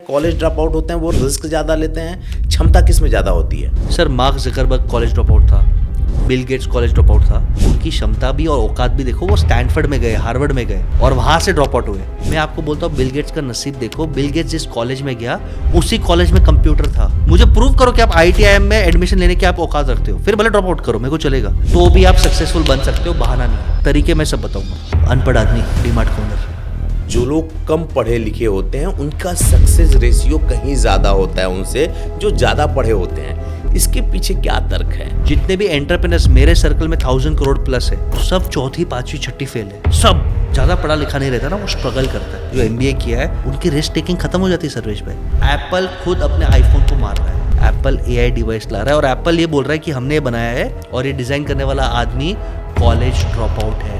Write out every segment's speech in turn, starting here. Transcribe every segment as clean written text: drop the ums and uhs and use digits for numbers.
College drop out होते हैं वो रिस्क ज़्यादा लेते हैं, क्षमता किस में ज़्यादा होती है? Sir Mark Zuckerberg college drop out था, Bill Gates college drop out था, उनकी क्षमता भी और औकात भी देखो, वो स्टैनफोर्ड में गए, हार्वर्ड में गए और वहां से ड्रॉप आउट हुए। मैं आपको बोलता हूँ बिल गेट्स का नसीब देखो, बिल गेट्स जिस कॉलेज में गया उसी कॉलेज में कंप्यूटर था। मुझे प्रूव करो कि आप IIM में एडमिशन लेने की आप औकात रखते हो, फिर भले ड्रॉप आउट करो, मेरे को चलेगा, तो भी आप सक्सेसफुल बन सकते हो, बहाना नहीं। तरीके मैं सब बताऊंगा। अनपढ़ आदमी डीमार्ट ओनर। जो लोग कम पढ़े लिखे होते हैं उनका सक्सेस रेशियो कहीं ज़्यादा होता है उनसे जो ज़्यादा पढ़े होते हैं। इसके पीछे क्या तर्क है? जितने भी एंटरप्रेन्योर्स मेरे सर्कल में 1000 करोड़ प्लस है, सब चौथी पांचवी छठी फेल है। सब ज्यादा पढ़ा लिखा नहीं रहता ना, वो स्ट्रगल करता है। जो MBA किया है उनकी रिस्क टेकिंग खत्म हो जाती है सर्वेश भाई। एप्पल खुद अपने आईफोन को मार रहा है, एप्पल AI डिवाइस ला रहा है और एप्पल ये बोल रहा है कि हमने ये बनाया है और ये डिजाइन करने वाला आदमी कॉलेज ड्रॉप आउट है,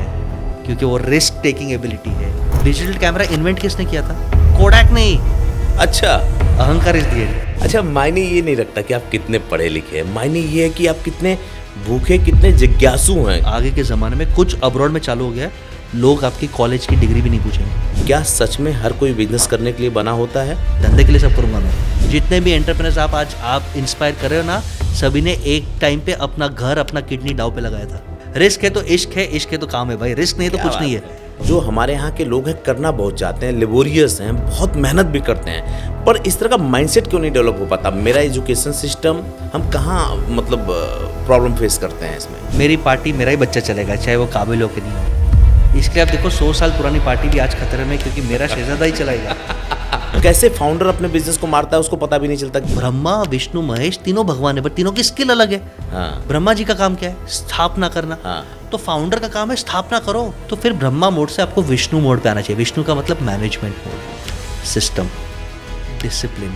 क्योंकि वो रिस्क टेकिंग एबिलिटी है। डिजिटल कैमरा इन्वेंट किसने किया था? कोडैक नहीं। अच्छा, अहंकार इज दिए। अच्छा, मायने ये नहीं रखता कि आप कितने पढ़े लिखे हैं, मायने ये है कि आप कितने भूखे, कितने जिज्ञासु हैं। आगे के ज़माने में कुछ अब्रॉड में चालू हो गया, लोग आपकी कॉलेज की डिग्री भी नहीं पूछेंगे। क्या सच में हर कोई बिजनेस करने के लिए बना होता है? धंधे के लिए सब करूंगा मैं। जितने भी एंटरप्रेन्योर्स आप इंस्पायर कर रहे हो ना, सभी ने एक टाइम पे अपना घर, अपना किडनी दांव पे लगाया था। रिस्क है तो इश्क है, इश्क है तो काम है भाई, रिस्क नहीं है तो कुछ नहीं है। जो हमारे यहाँ के लोग हैं करना बहुत चाहते हैं, लेबोरियस हैं, बहुत मेहनत भी करते हैं, पर इस तरह का माइंडसेट क्यों नहीं डेवलप हो पाता? मेरा एजुकेशन सिस्टम, हम कहाँ मतलब प्रॉब्लम फेस करते हैं इसमें? मेरी पार्टी मेरा ही बच्चा चलेगा, चाहे वो काबिल हो कि नहीं हो। इसलिए आप देखो 100 साल पुरानी पार्टी भी आज खतरे में, क्योंकि मेरा शहजादा ही चलाएगा। कैसे फाउंडर अपने बिजनेस को मारता है उसको पता भी नहीं चलता। ब्रह्मा विष्णु महेश तीनों भगवान है, बट तीनों की स्किल अलग है। हाँ। ब्रह्मा जी का काम क्या है? स्थापना करना। हाँ। तो फाउंडर का काम है स्थापना करो, तो फिर ब्रह्मा मोड से आपको विष्णु मोड पे आना चाहिए। विष्णु का मतलब मैनेजमेंट मोड, सिस्टम, डिसिप्लिन।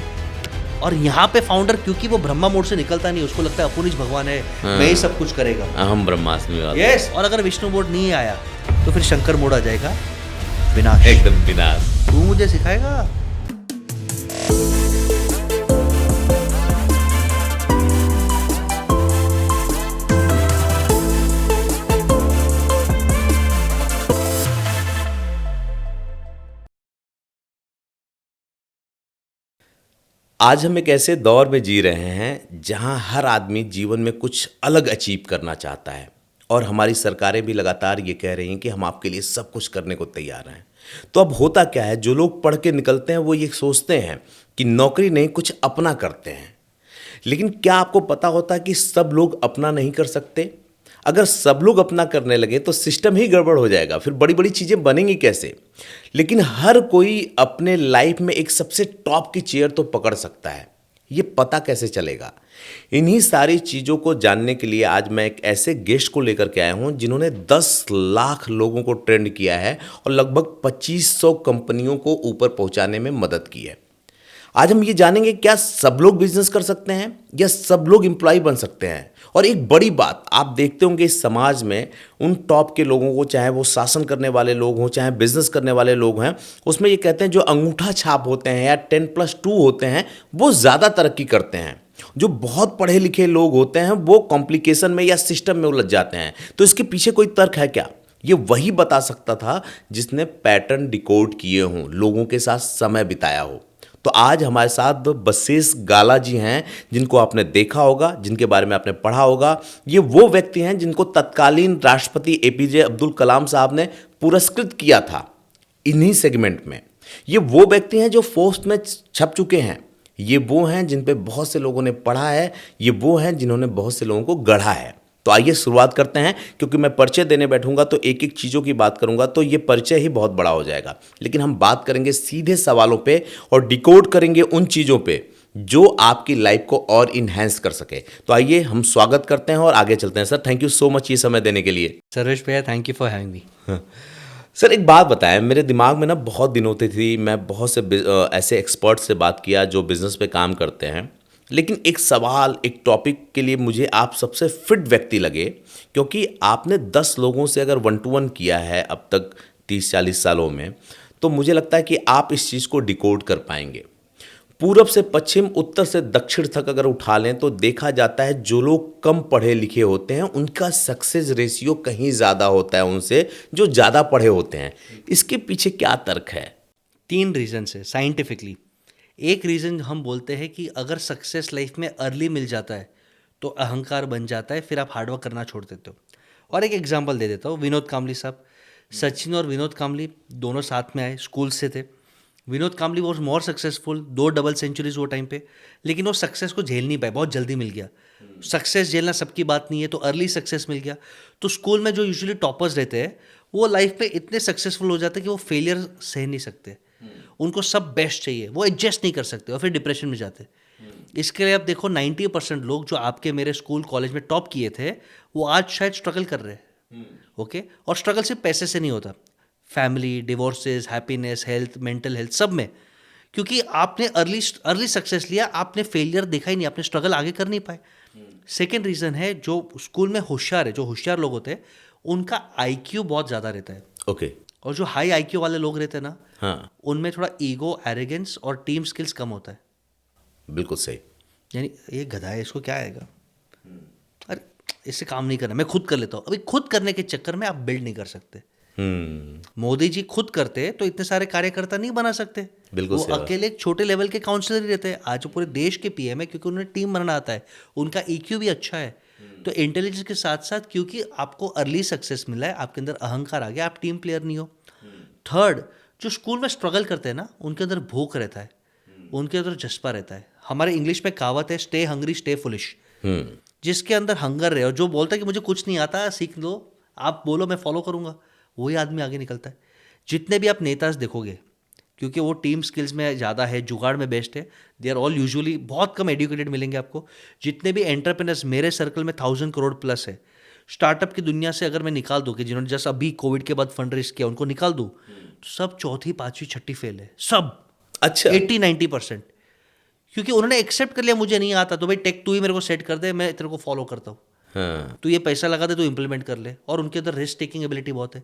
और यहाँ पे फाउंडर क्योंकि वो ब्रह्मा मोड से निकलता नहीं, उसको लगता है अपुन ही भगवान है, मैं ही सब कुछ करेगा, अहम ब्रह्मास्मि। यस। और अगर विष्णु मोड नहीं आया तो फिर शंकर मोड आ जाएगा, विनाश, एकदम विनाश। तू मुझे सिखाएगा। आज हम एक ऐसे दौर में जी रहे हैं जहां हर आदमी जीवन में कुछ अलग अचीव करना चाहता है और हमारी सरकारें भी लगातार ये कह रही हैं कि हम आपके लिए सब कुछ करने को तैयार हैं। तो अब होता क्या है, जो लोग पढ़ के निकलते हैं वो ये सोचते हैं कि नौकरी नहीं, कुछ अपना करते हैं। लेकिन क्या आपको पता होता है कि सब लोग अपना नहीं कर सकते? अगर सब लोग अपना करने लगे तो सिस्टम ही गड़बड़ हो जाएगा, फिर बड़ी बड़ी चीज़ें बनेंगी कैसे? लेकिन हर कोई अपने लाइफ में एक सबसे टॉप की चेयर तो पकड़ सकता है, ये पता कैसे चलेगा? इन्हीं सारी चीज़ों को जानने के लिए आज मैं एक ऐसे गेस्ट को लेकर के आया हूं जिन्होंने 10 लाख लोगों को ट्रेंड किया है और लगभग 2500 कंपनियों को ऊपर पहुंचाने में मदद की है। आज हम ये जानेंगे क्या सब लोग बिजनेस कर सकते हैं या सब लोग एम्प्लॉय बन सकते हैं। और एक बड़ी बात आप देखते होंगे इस समाज में, उन टॉप के लोगों को, चाहे वो शासन करने वाले लोग हों चाहे बिजनेस करने वाले लोग हैं, उसमें ये कहते हैं जो अंगूठा छाप होते हैं या 10+2 होते हैं वो ज़्यादा तरक्की करते हैं। जो बहुत पढ़े लिखे लोग होते हैं वो कॉम्प्लिकेशन में या सिस्टम में उलझ जाते हैं। तो इसके पीछे कोई तर्क है क्या? ये वही बता सकता था जिसने पैटर्न डिकोड किए हों, लोगों के साथ समय बिताया हो। तो आज हमारे साथ बसेस गाला जी हैं, जिनको आपने देखा होगा, जिनके बारे में आपने पढ़ा होगा। ये वो व्यक्ति हैं जिनको तत्कालीन राष्ट्रपति APJ अब्दुल कलाम साहब ने पुरस्कृत किया था इन्हीं सेगमेंट में। ये वो व्यक्ति हैं जो फोर्ब्स में छप चुके हैं। ये वो हैं जिन पे बहुत से लोगों ने पढ़ा है। ये वो हैं जिन्होंने बहुत से लोगों को गढ़ा है। तो आइए शुरुआत करते हैं, क्योंकि मैं परिचय देने बैठूंगा तो एक एक चीज़ों की बात करूंगा तो ये परिचय ही बहुत बड़ा हो जाएगा। लेकिन हम बात करेंगे सीधे सवालों पे और डिकोड करेंगे उन चीज़ों पे जो आपकी लाइफ को और इन्हेंस कर सके। तो आइए हम स्वागत करते हैं और आगे चलते हैं। Sir, thank you so much ये समय देने के लिए। सर्वेश भैया, thank you for having me. Sir, एक बात बताएं, मेरे दिमाग में ना बहुत दिन होती थी, मैं बहुत से ऐसे एक्सपर्ट से बात किया जो बिज़नेस पे काम करते हैं, लेकिन एक सवाल, एक टॉपिक के लिए मुझे आप सबसे फिट व्यक्ति लगे, क्योंकि आपने 10 लोगों से अगर 1 to 1 किया है अब तक 30-40 सालों में, तो मुझे लगता है कि आप इस चीज़ को डिकोड कर पाएंगे। पूरब से पश्चिम, उत्तर से दक्षिण तक अगर उठा लें तो देखा जाता है जो लोग कम पढ़े लिखे होते हैं उनका सक्सेस रेशियो कहीं ज़्यादा होता है उनसे जो ज़्यादा पढ़े होते हैं। इसके पीछे क्या तर्क है? 3 रीजन है साइंटिफिकली। एक रीज़न हम बोलते हैं कि अगर सक्सेस लाइफ में अर्ली मिल जाता है तो अहंकार बन जाता है, फिर आप हार्डवर्क करना छोड़ देते हो। और एक एग्जांपल दे देता हूँ, विनोद कामली साहब। सचिन और विनोद कामली दोनों साथ में आए, स्कूल से थे। Vinod Kambli was more successful, 2 double centuries वो टाइम पे, लेकिन वो सक्सेस को झेल नहीं पाए, बहुत जल्दी मिल गया। सक्सेस झेलना सबकी बात नहीं है, तो अर्ली सक्सेस मिल गया। तो स्कूल में जो यूजुअली टॉपर्स रहते हैं वो लाइफ में इतने सक्सेसफुल हो जाते हैं कि वो फेलियर सह नहीं सकते, उनको सब बेस्ट चाहिए, वो एडजस्ट नहीं कर सकते और फिर डिप्रेशन में जाते। इसके लिए आप देखो 90% लोग जो आपके मेरे स्कूल कॉलेज में टॉप किए थे वो आज शायद स्ट्रगल कर रहे हैं। ओके, और स्ट्रगल सिर्फ पैसे से नहीं होता, family, divorces, happiness, health, mental health, सब में। क्योंकि आपने अर्ली सक्सेस लिया, आपने फेलियर देखा ही नहीं, आपने स्ट्रगल आगे कर नहीं पाए। सेकेंड रीज़न है, जो स्कूल में होशियार है, जो होशियार लोग होते हैं उनका आईक्यू बहुत ज़्यादा रहता है। ओके। और जो हाई आईक्यू वाले लोग रहते हैं ना, हाँ, उनमें थोड़ा ईगो, एरोगेंस और टीम स्किल्स कम होता है। बिल्कुल सही। यानी ये गधा है, इसको क्या आएगा, अरे इससे काम नहीं करना, मैं खुद कर लेता हूँ। अभी खुद करने के चक्कर में आप बिल्ड नहीं कर सकते। मोदी जी खुद करते तो इतने सारे कार्यकर्ता नहीं बना सकते। बिल्कुल वो सही बात। अकेले एक छोटे लेवल के काउंसलर ही रहते हैं, आज वो पूरे देश के पीएम है क्योंकि उन्हें टीम बनाना आता है, उनका ईक्यू भी अच्छा है। तो इंटेलिजेंस के साथ साथ क्योंकि आपको अर्ली सक्सेस मिला है, आपके अंदर अहंकार आ गया, आप टीम प्लेयर नहीं हो। थर्ड, जो स्कूल में स्ट्रगल करते हैं ना, उनके अंदर भूख रहता है, उनके अंदर जज्बा रहता है। हमारे इंग्लिश में कहावत है, स्टे हंग्री स्टे फुलिश। जिसके अंदर हंगर रहे और जो बोलता है कि मुझे कुछ नहीं आता, सीख लो, आप बोलो मैं फॉलो करूंगा, वही आदमी आगे निकलता है। जितने भी आप नेताज देखोगे, क्योंकि वो टीम स्किल्स में ज़्यादा है, जुगाड़ में बेस्ट है, दे आर ऑल यूजुअली बहुत कम एडुकेटेड मिलेंगे आपको। जितने भी एंटरप्रेन्योर्स मेरे सर्कल में 1000 करोड़ प्लस है, स्टार्टअप की दुनिया से अगर मैं निकाल दूँ कि जिन्होंने जस्ट अभी कोविड के बाद फंड रेज किया, उनको निकाल दूँ तो सब चौथी, पाँचवीं, छठी फेल है, सब। अच्छा। 80-90%। क्योंकि उन्होंने एक्सेप्ट कर लिया मुझे नहीं आता, तो भाई टेक तू ही मेरे को सेट कर दे, मैं तेरे को फॉलो करता हूँ। हाँ, तो ये पैसा लगा दे, तो इम्प्लीमेंट कर ले। और उनके अंदर रिस्क टेकिंग एबिलिटी बहुत है।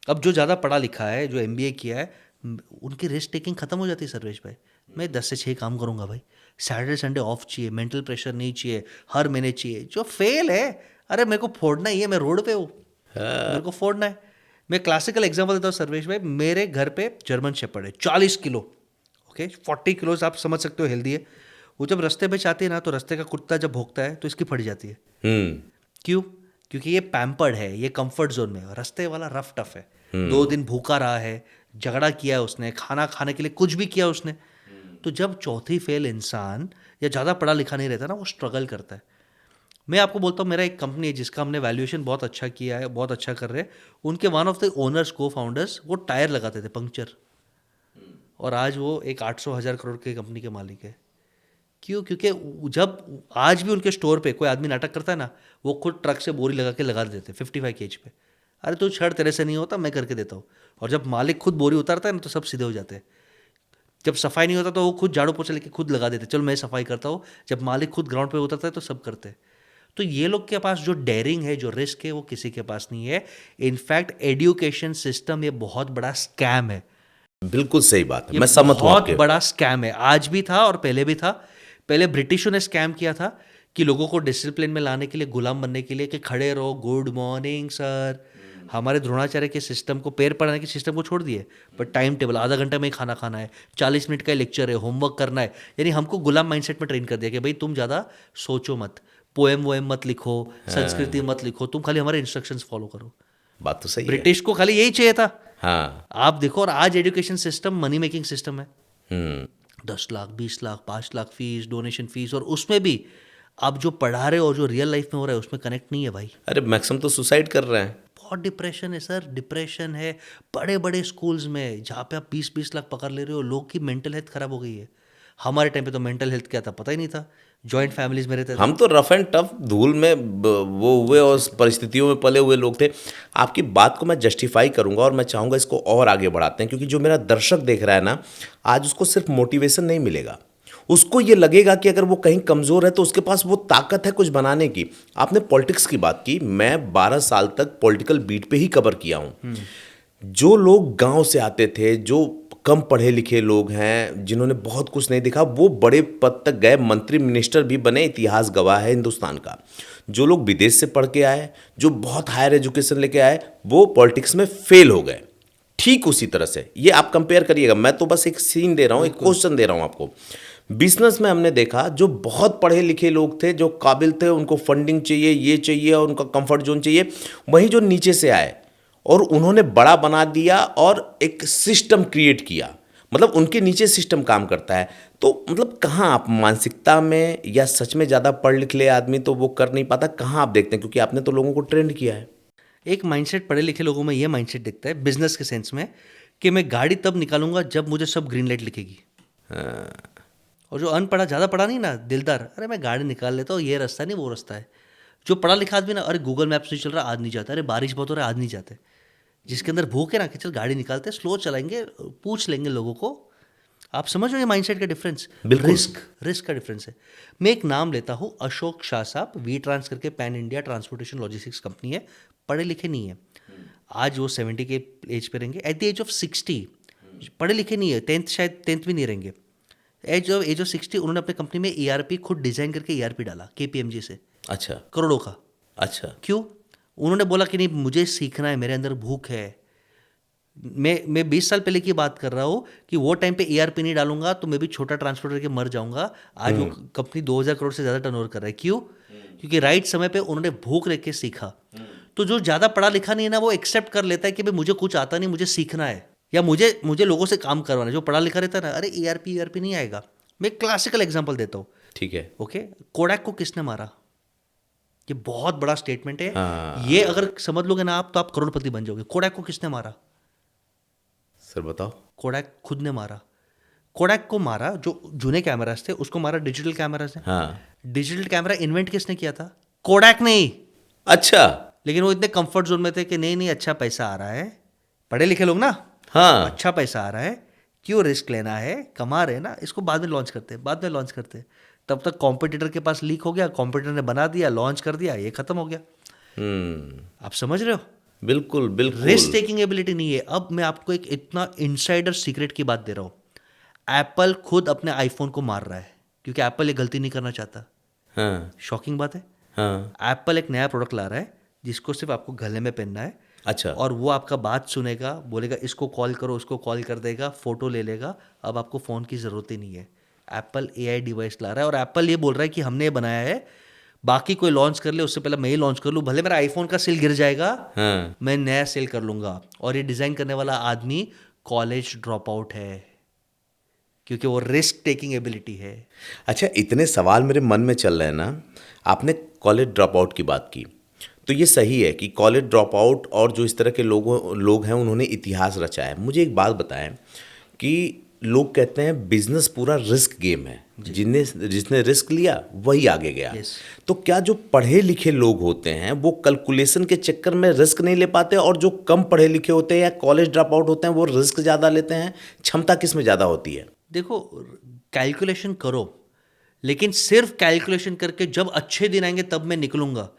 अब जो ज़्यादा पढ़ा लिखा है, जो MBA किया है, उनकी रिस्क टेकिंग खत्म हो जाती है। सर्वेश भाई, मैं 10 से 6 काम करूंगा भाई, सैटरडे संडे ऑफ चाहिए, मेंटल प्रेशर नहीं चाहिए, हर महीने चाहिए। जो फेल है, अरे मेरे को फोड़ना ही है, मैं रोड पे हूँ, मेरे को फोड़ना है। मैं क्लासिकल एग्जांपल देता हूँ सर्वेश भाई, मेरे घर पे जर्मन शेपर्ड है 40 किलो, ओके, 40 किलोज आप समझ सकते हो, हेल्दी है। वो जब रास्ते पे जाती है ना, तो रास्ते का कुत्ता जब भौंकता है तो इसकी फट जाती है। क्यों? क्योंकि ये पैम्पर्ड है, ये कंफर्ट जोन में है। रास्ते वाला रफ टफ है, 2 दिन भूखा रहा है, झगड़ा किया उसने, खाना खाने के लिए कुछ भी किया उसने। तो जब चौथी फेल इंसान या ज़्यादा पढ़ा लिखा नहीं रहता ना, वो स्ट्रगल करता है। मैं आपको बोलता हूँ, मेरा एक कंपनी है जिसका हमने वैल्यूएशन बहुत अच्छा किया है, बहुत अच्छा कर रहे हैं। उनके वन ऑफ द ओनर्स, को फाउंडर्स, वो टायर लगाते थे, पंक्चर, और आज वो एक 800,000 करोड़ की कंपनी के मालिक है। क्यों? क्योंकि जब आज भी उनके स्टोर पे कोई आदमी नाटक करता है ना, वो खुद ट्रक से बोरी लगा देते 55 kg पे। अरे तू छड़, तेरे से नहीं होता, मैं करके देता हूँ। और जब मालिक खुद बोरी उतारता है ना, तो सब सीधे हो जाते हैं। जब सफाई नहीं होता तो वो खुद झाड़ू पोछा लेके खुद लगा देते, चलो मैं सफाई करता हूँ। जब मालिक खुद ग्राउंड पे उतरता है तो सब करते हैं। तो ये लोग के पास जो डेयरिंग है, जो रिस्क है, वो किसी के पास नहीं है। इनफैक्ट एजुकेशन सिस्टम ये बहुत बड़ा स्कैम है। बिल्कुल सही बात है, मैं सहमत हूँ बहुत आपके। बड़ा स्कैम है, आज भी था और पहले भी था। पहले ब्रिटिशों ने स्कैम किया था कि लोगों को डिसिप्लिन में लाने के लिए, गुलाम बनने के लिए, कि खड़े रहो, गुड मॉर्निंग सर। हमारे द्रोणाचार्य के सिस्टम को, पैर पढ़ाने के सिस्टम को छोड़ दिए, पर टाइम टेबल आधा घंटा में ही खाना खाना है, 40 मिनट का लेक्चर है, होमवर्क करना है। यानी हमको गुलाम माइंडसेट में ट्रेन कर दिया कि भाई तुम ज़्यादा सोचो मत, पोएम वोएम मत लिखो, संस्कृति मत लिखो, तुम खाली हमारे इंस्ट्रक्शंस फॉलो करो। बात तो सही है। ब्रिटिश को खाली यही चाहिए था। हाँ। आप देखो, और आज education system money making system है। 10 lakh, 20 lakh, 5 lakh fees, donation fees, और उसमें भी आप जो पढ़ा रहे हो और जो रियल लाइफ में हो रहा है उसमें कनेक्ट नहीं है भाई। अरे मैक्सिमम तो सुसाइड कर रहे हैं। बहुत डिप्रेशन है सर, डिप्रेशन है बड़े बड़े स्कूल्स में, जहाँ पे आप 20-20 लाख पकड़ ले रहे हो। लोग की मेंटल हेल्थ खराब हो गई है। हमारे टाइम पे तो मेंटल हेल्थ क्या था पता ही नहीं था, जॉइंट फैमिलीज में रहते थे। हम तो रफ एंड टफ धूल में वो हुए और परिस्थितियों में पले हुए लोग थे। आपकी बात को मैं जस्टिफाई करूंगा और मैं चाहूँगा इसको और आगे बढ़ाते हैं, क्योंकि जो मेरा दर्शक देख रहा है ना, आज उसको सिर्फ मोटिवेशन नहीं मिलेगा, उसको ये लगेगा कि अगर वो कहीं कमज़ोर है तो उसके पास वो ताकत है कुछ बनाने की। आपने पॉलिटिक्स की बात की, मैं 12 साल तक पॉलिटिकल बीट पे ही कवर किया हूँ। जो लोग गांव से आते थे, जो कम पढ़े लिखे लोग हैं, जिन्होंने बहुत कुछ नहीं देखा, वो बड़े पद तक गए, मंत्री मिनिस्टर भी बने, इतिहास गवाह है हिंदुस्तान का। जो लोग विदेश से पढ़ के आए, जो बहुत हायर एजुकेशन लेके आए, वो पॉलिटिक्स में फेल हो गए। ठीक उसी तरह से ये आप कंपेयर करिएगा। मैं तो बस एक सीन दे रहा हूँ, एक क्वेश्चन दे रहा हूँ आपको। बिजनेस में हमने देखा जो बहुत पढ़े लिखे लोग थे, जो काबिल थे, उनको फंडिंग चाहिए, ये चाहिए और उनका कंफर्ट जोन चाहिए, वहीं जो नीचे से आए और उन्होंने बड़ा बना दिया और एक सिस्टम क्रिएट किया, मतलब उनके नीचे सिस्टम काम करता है। तो मतलब कहाँ आप मानसिकता में, या सच में ज़्यादा पढ़ लिख ले आदमी तो वो कर नहीं पाता, कहाँ आप देखते हैं? क्योंकि आपने तो लोगों को ट्रेंड किया है। एक माइंडसेट पढ़े लिखे लोगों में ये माइंडसेट दिखता है बिजनेस के सेंस में कि मैं गाड़ी तब निकालूंगा जब मुझे सब ग्रीन लाइट लिखेगी। और जो अनपढ़ा, ज़्यादा पढ़ा नहीं ना, दिलदार, अरे मैं गाड़ी निकाल लेता हूँ, ये रास्ता नहीं वो रास्ता है। जो पढ़ा लिखा आदमी ना, अरे गूगल मैप्स नहीं चल रहा आज नहीं जाता, अरे बारिश बहुत हो रहा है आज नहीं जाते। जिसके अंदर भूख है ना कि चल गाड़ी निकालते, स्लो चलाएंगे, पूछ लेंगे लोगों को। आप समझ रहे हो ये माइंडसेट का डिफरेंस? रिस्क का डिफरेंस है। मैं एक नाम लेता हूँ, अशोक शाह साहब, वी ट्रांस करके pan India transportation logistics company है, पढ़े लिखे नहीं है। आज वो 70 के एज पे रहेंगे, एट द एज ऑफ 60 पढ़े लिखे नहीं है, 10th शायद 10th भी नहीं रहेंगे। एज ऑफ 60 उन्होंने अपने कंपनी में ERP खुद डिजाइन करके ERP डाला KPMG से, अच्छा, करोड़ों का। अच्छा, क्यों? उन्होंने बोला कि नहीं मुझे सीखना है, मेरे अंदर भूख है। मैं 20 साल पहले की बात कर रहा हूँ कि वो टाइम पे ERP नहीं डालूंगा तो मैं भी छोटा ट्रांसपोर्टर करके मर जाऊंगा। आज वो कंपनी 2000 करोड़ से ज़्यादा टर्नओवर कर रहा है। क्यों? क्योंकि राइट समय पे उन्होंने भूख रख के सीखा। तो जो ज़्यादा पढ़ा लिखा नहीं है ना, वो एक्सेप्ट कर लेता है कि भाई मुझे कुछ आता नहीं, मुझे सीखना है, या मुझे लोगों से काम करवाना है। जो पढ़ा लिखा रहता है ना, अरे ERP नहीं आएगा। मैं एक क्लासिकल एग्जाम्पल देता हूँ, ठीक है, ओके। कोडैक को किसने मारा? ये बहुत बड़ा स्टेटमेंट है। ये अगर समझ लोगे ना आप, तो आप करोड़पति बन जाओगे। कोडैक को किसने मारा? सर बताओ। कोडैक खुद ने मारा। कोडैक को मारा, जो जूने कैमरास थे उसको मारा डिजिटल कैमरास ने। हाँ, डिजिटल कैमरा इन्वेंट किसने किया था? कोडैक नहीं। अच्छा, लेकिन वो इतने कंफर्ट जोन में थे कि नहीं अच्छा पैसा आ रहा है, पढ़े लिखे लोग ना, हाँ, अच्छा पैसा आ रहा है, क्यों रिस्क लेना है, कमा रहे ना, इसको बाद में लॉन्च करते। तब तक कॉम्पिटिटर के पास लीक हो गया, कॉम्पिटिटर ने बना दिया, लॉन्च कर दिया, ये खत्म हो गया। आप समझ रहे हो? बिल्कुल बिल्कुल। रिस्क टेकिंग एबिलिटी नहीं है। अब मैं आपको एक इतना इनसाइडर सीक्रेट की बात दे रहा हूँ। एप्पल खुद अपने आईफोन को मार रहा है क्योंकि एप्पल ये गलती नहीं करना चाहता। हाँ, शॉकिंग बात है। हाँ, एप्पल एक नया प्रोडक्ट ला रहा है जिसको सिर्फ आपको गले में पहनना है, अच्छा, और वो आपका बात सुनेगा, बोलेगा इसको कॉल करो, उसको कॉल कर देगा, फोटो ले लेगा। अब आपको फ़ोन की ज़रूरत ही नहीं है। एप्पल AI डिवाइस ला रहा है और एप्पल ये बोल रहा है कि हमने ये बनाया है, बाकी कोई लॉन्च कर ले उससे पहले मैं ही लॉन्च कर लूँ, भले मेरा आईफोन का सेल गिर जाएगा, हाँ, मैं नया सेल कर लूँगा। और ये डिज़ाइन करने वाला आदमी कॉलेज ड्रॉप आउट है क्योंकि वो रिस्क टेकिंग एबिलिटी है। अच्छा, इतने सवाल मेरे मन में चल रहे हैं ना। आपने कॉलेज ड्रॉप आउट की बात की, तो ये सही है कि कॉलेज ड्रॉप आउट और जो इस तरह के लोग हैं उन्होंने इतिहास रचा है। मुझे एक बात बताएं कि लोग कहते हैं बिजनेस पूरा रिस्क गेम है, जिसने रिस्क लिया वही आगे गया। तो क्या जो पढ़े लिखे लोग होते हैं वो कैलकुलेशन के चक्कर में रिस्क नहीं ले पाते, और जो कम पढ़े लिखे होते हैं या कॉलेज ड्रॉप आउट होते हैं वो रिस्क ज़्यादा लेते हैं? क्षमता किस में ज़्यादा होती है? देखो, कैलकुलेशन करो, लेकिन सिर्फ कैलकुलेशन करके जब अच्छे दिन आएंगे तब मैं निकलूंगा।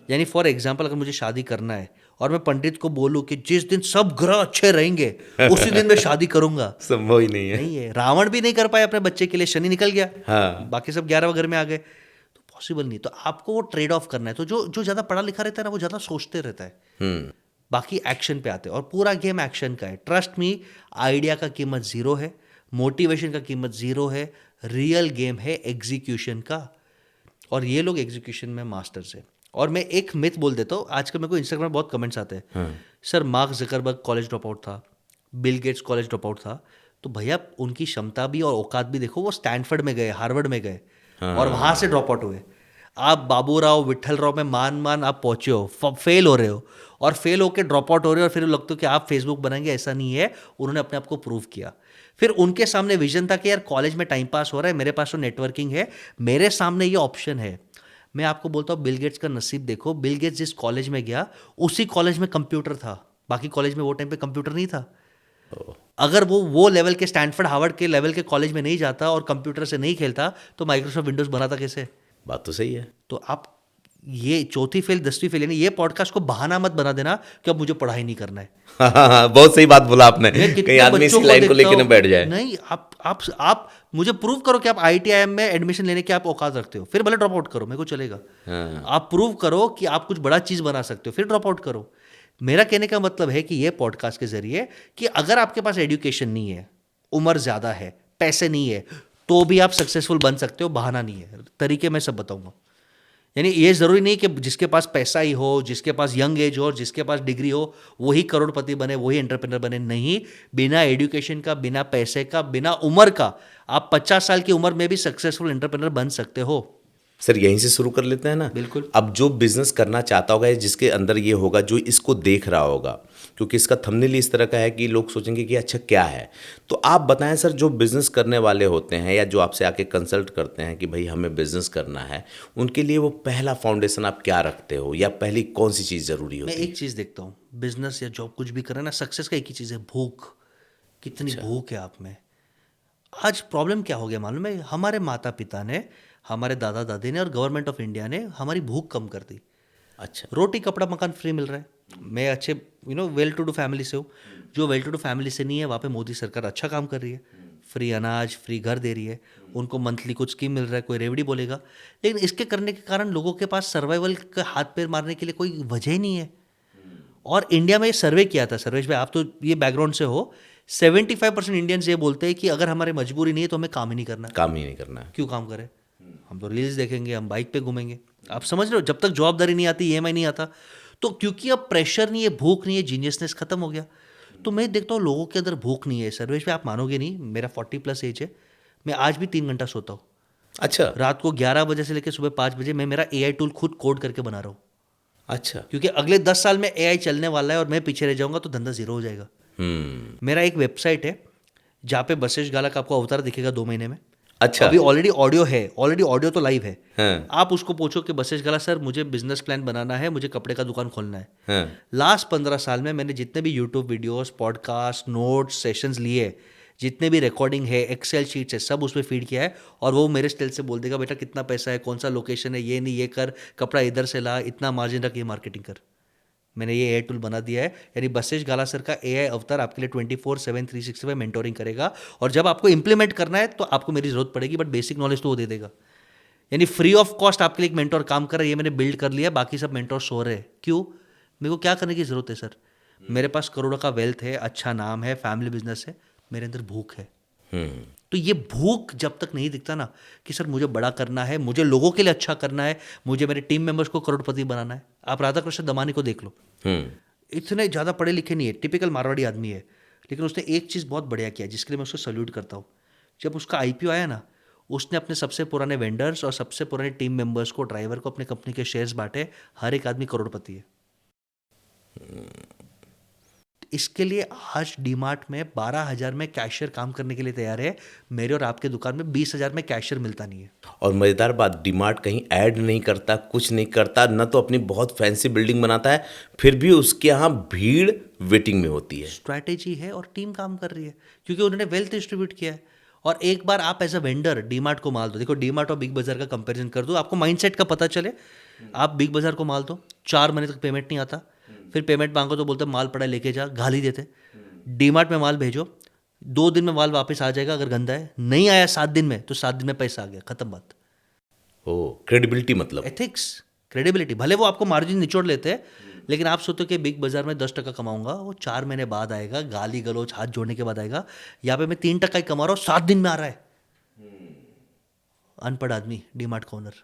यानी फॉर एग्जांपल, अगर मुझे शादी करना है और मैं पंडित को बोलूं कि जिस दिन सब ग्रह अच्छे रहेंगे उसी दिन मैं शादी करूंगा, संभव ही नहीं है। नहीं है। रावण भी नहीं कर पाया अपने बच्चे के लिए, शनि निकल गया, हाँ, बाकी सब 11 घर में आ गए, तो पॉसिबल नहीं। तो आपको वो ट्रेड ऑफ करना है। तो जो ज़्यादा पढ़ा लिखा रहता है ना, वो ज़्यादा सोचते रहता है, बाकी एक्शन पे आते हैं, और पूरा गेम एक्शन का है। ट्रस्ट मी, आइडिया का कीमत 0 है, मोटिवेशन का कीमत 0 है, रियल गेम है एग्जीक्यूशन का, और ये लोग एग्जीक्यूशन में मास्टर्स है। और मैं एक मिथ बोल देता हूँ, आजकल मेरे को इंस्टाग्राम में बहुत कमेंट्स आते हैं, sir Mark Zuckerberg college drop out था, Bill Gates college drop out था। तो भैया उनकी क्षमता भी और औकात भी देखो, वो स्टैनफोर्ड में गए, हार्वर्ड में गए, और वहाँ से ड्रॉप आउट हुए। आप बाबूराव विट्ठल राव में मान आप पहुँचे हो, फेल हो रहे हो, और फेल होकर ड्रॉप आउट हो रहे हो, और फिर लगता है कि आप फेसबुक बनाएंगे, ऐसा नहीं है। उन्होंने अपने आप को प्रूव किया। फिर उनके सामने विजन था कि यार कॉलेज में टाइम पास हो रहा है, मेरे पास तो नेटवर्किंग है, मेरे सामने ये ऑप्शन है। मैं आपको बोलता हूँ, बिल गेट्स का नसीब देखो। बिल गेट्स जिस कॉलेज में गया उसी कॉलेज में कंप्यूटर था, बाकी कॉलेज में वो टाइम पे कंप्यूटर नहीं था। अगर वो लेवल के स्टैनफोर्ड हार्वर्ड के लेवल के कॉलेज में नहीं जाता और कंप्यूटर से नहीं खेलता तो माइक्रोसॉफ्ट विंडोज बनाता कैसे? बात तो सही है। तो आप ये चौथी फेल 10वीं फेल, यानी ये पॉडकास्ट को बहाना मत बना देना कि अब मुझे पढ़ाई नहीं करना है। बहुत सही बात बोला आपने, कहीं आदमी इस लाइन को लेकर न बैठ जाए। नहीं, आप मुझे प्रूव करो कि आप IITIM में एडमिशन लेने के आप औकात रखते हो, फिर भले ड्रॉप आउट करो, मेरे को चलेगा। आप प्रूव करो कि आप कुछ बड़ा चीज़ बना सकते हो, फिर ड्रॉप आउट करो। मेरा कहने का मतलब है कि ये पॉडकास्ट के जरिए कि अगर आपके पास एजुकेशन नहीं है, उम्र ज़्यादा है, पैसे नहीं है, तो भी आप सक्सेसफुल बन सकते हो, बहाना नहीं है, तरीके मैं सब बताऊंगा। यानी ये ज़रूरी नहीं कि जिसके पास पैसा ही हो, जिसके पास यंग एज हो और जिसके पास डिग्री हो वही करोड़पति बने, वही एंटरप्रेनर बने। नहीं, बिना एजुकेशन का, बिना पैसे का, बिना उम्र का आप 50 साल की उम्र में भी सक्सेसफुल एंटरप्रेनर बन सकते हो। सर यहीं से शुरू कर लेते हैं ना। बिल्कुल। अब जो बिजनेस करना चाहता होगा या जिसके अंदर ये होगा, जो इसको देख रहा होगा, क्योंकि इसका थंबनेल इस तरह का है कि लोग सोचेंगे कि अच्छा क्या है। तो आप बताएं सर, जो बिजनेस करने वाले होते हैं या जो आपसे आके कंसल्ट करते हैं कि भाई हमें बिजनेस करना है, उनके लिए वो पहला फाउंडेशन आप क्या रखते हो या पहली कौन सी चीज़ ज़रूरी मैं होती है? एक चीज़ देखता हूँ, बिजनेस या जॉब कुछ भी करें ना, सक्सेस का एक ही चीज़ है, भूख। कितनी भूख है आप में। आज प्रॉब्लम क्या हो गया मालूम है? हमारे माता पिता ने, हमारे दादा दादी ने और गवर्नमेंट ऑफ इंडिया ने हमारी भूख कम कर दी। अच्छा। रोटी कपड़ा मकान फ्री मिल रहा है। मैं अच्छे वेल टू डू फैमिली से हूँ। जो वेल टू डू फैमिली से नहीं है, वहाँ पे मोदी सरकार अच्छा काम कर रही है। फ्री अनाज, फ्री घर दे रही है, उनको मंथली कुछ स्कीम मिल रहा है, कोई रेवड़ी बोलेगा। लेकिन इसके करने के कारण लोगों के पास सर्वाइवल का हाथ पैर मारने के लिए कोई वजह ही नहीं है। और इंडिया में सर्वे किया था, सर्वेश भाई आप तो ये बैकग्राउंड से हो, 75% इंडियंस ये बोलते हैं कि अगर हमारे मजबूरी नहीं है तो हमें काम ही नहीं करना। काम ही नहीं करना है। क्यों काम करें? हम तो रील्स देखेंगे, हम बाइक पे घूमेंगे। आप समझ रहे हो, जब तक जवाबदारी नहीं आती, ईएमआई नहीं आता, तो क्योंकि अब प्रेशर नहीं है, भूख नहीं है, जीनियसनेस खत्म हो गया। तो मैं देखता हूँ लोगों के अंदर भूख नहीं है। सर्वेश भाई आप मानोगे नहीं, मेरा 40+ एज है, मैं आज भी 3 घंटा सोता हूँ। अच्छा। रात को 11 बजे से लेकर सुबह 5 बजे मैं मेरा एआई टूल खुद कोड करके बना रहा हूँ। अच्छा। क्योंकि अगले 10 साल में एआई चलने वाला है और मैं पीछे रह जाऊंगा तो धंधा जीरो हो जाएगा। मेरा एक वेबसाइट है जहाँ पे बसेश गाला का आपको अवतार दिखेगा 2 महीने में। अच्छा। अभी ऑलरेडी ऑडियो है, ऑलरेडी ऑडियो तो लाइव है। हाँ। आप उसको पूछो कि बसेश गाला सर मुझे बिजनेस प्लान बनाना है, मुझे कपड़े का दुकान खोलना है। हाँ। लास्ट 15 साल में मैंने जितने भी YouTube videos, podcast, notes, sessions लिए, जितने भी रिकॉर्डिंग है, एक्सेल शीट्स है, सब उसमें फीड किया है। और वो मेरे स्टाइल से बोल देगा बेटा कितना पैसा है, कौन सा लोकेशन है, ये नहीं ये कर, कपड़ा इधर से ला, इतना मार्जिन रख, ये मार्केटिंग कर। मैंने ये एआई टूल बना दिया है। यानी बसेश गाला सर का एआई अवतार आपके लिए 24/7 365 मेंटोरिंग करेगा। और जब आपको इंप्लीमेंट करना है तो आपको मेरी जरूरत पड़ेगी, बट बेसिक नॉलेज तो वो दे देगा। यानी फ्री ऑफ कॉस्ट आपके लिए एक मेंटोर काम कर रहा है, ये मैंने बिल्ड कर लिया, बाकी सब मेंटोर सो रहे हैं। क्यों? मेरे को क्या करने की जरूरत है सर? मेरे पास करोड़ों का वेल्थ है, अच्छा नाम है, फैमिली बिजनेस है, मेरे अंदर भूख है। तो ये भूख जब तक नहीं दिखता ना कि सर मुझे बड़ा करना है, मुझे लोगों के लिए अच्छा करना है, मुझे मेरे टीम मेंबर्स को करोड़पति बनाना है। आप राधा कृष्ण दमानी को देख लो, इतने ज़्यादा पढ़े लिखे नहीं है, टिपिकल मारवाड़ी आदमी है, लेकिन उसने एक चीज़ बहुत बढ़िया किया जिसके लिए मैं उसको सल्यूट करता हूँ। जब उसका आईपीओ आया ना, उसने अपने सबसे पुराने वेंडर्स और सबसे पुराने टीम मेंबर्स को, ड्राइवर को अपने कंपनी के शेयर्स बांटे, हर एक आदमी करोड़पति है। इसके लिए आज डीमार्ट में 12,000 में कैशियर काम करने के लिए तैयार है, मेरे और आपके दुकान में 20,000 में कैशियर मिलता नहीं है। और मज़ेदार बात, डीमार्ट कहीं ऐड नहीं करता, कुछ नहीं करता, न तो अपनी बहुत फैंसी बिल्डिंग बनाता है, फिर भी उसके यहाँ भीड़ वेटिंग में होती है। स्ट्रैटेजी है और टीम काम कर रही है, क्योंकि उन्होंने वेल्थ डिस्ट्रीब्यूट किया है। और एक बार आप एज अ वेंडर डीमार्ट को माल दो, देखो डीमार्ट और बिग बाजार का कंपैरिजन कर दो, आपको माइंडसेट का पता चले। आप बिग बाजार को माल दो, 4 महीने तक पेमेंट नहीं आता, फिर पेमेंट मांगो तो बोलते माल पड़ा लेके जा, गाली देते। डीमार्ट में माल भेजो, 2 दिन में माल वापस आ जाएगा, अगर गंदा है, नहीं आया 7 दिन में तो 7 दिन में पैसा आ गया, खत्म बात। ओ, क्रेडिबिलिटी मतलब एथिक्स, क्रेडिबिलिटी। भले वो आपको मार्जिन निचोड़ लेते हैं, लेकिन आप सोचो कि बिग बाजार में 10% कमाऊंगा, वो 4 महीने बाद आएगा, गाली गलोच हाथ जोड़ने के बाद आएगा। यहाँ पे मैं 3% ही कमा रहा हूँ, 7 दिन में आ रहा है। अनपढ़ आदमी डीमार्ट का ओनर।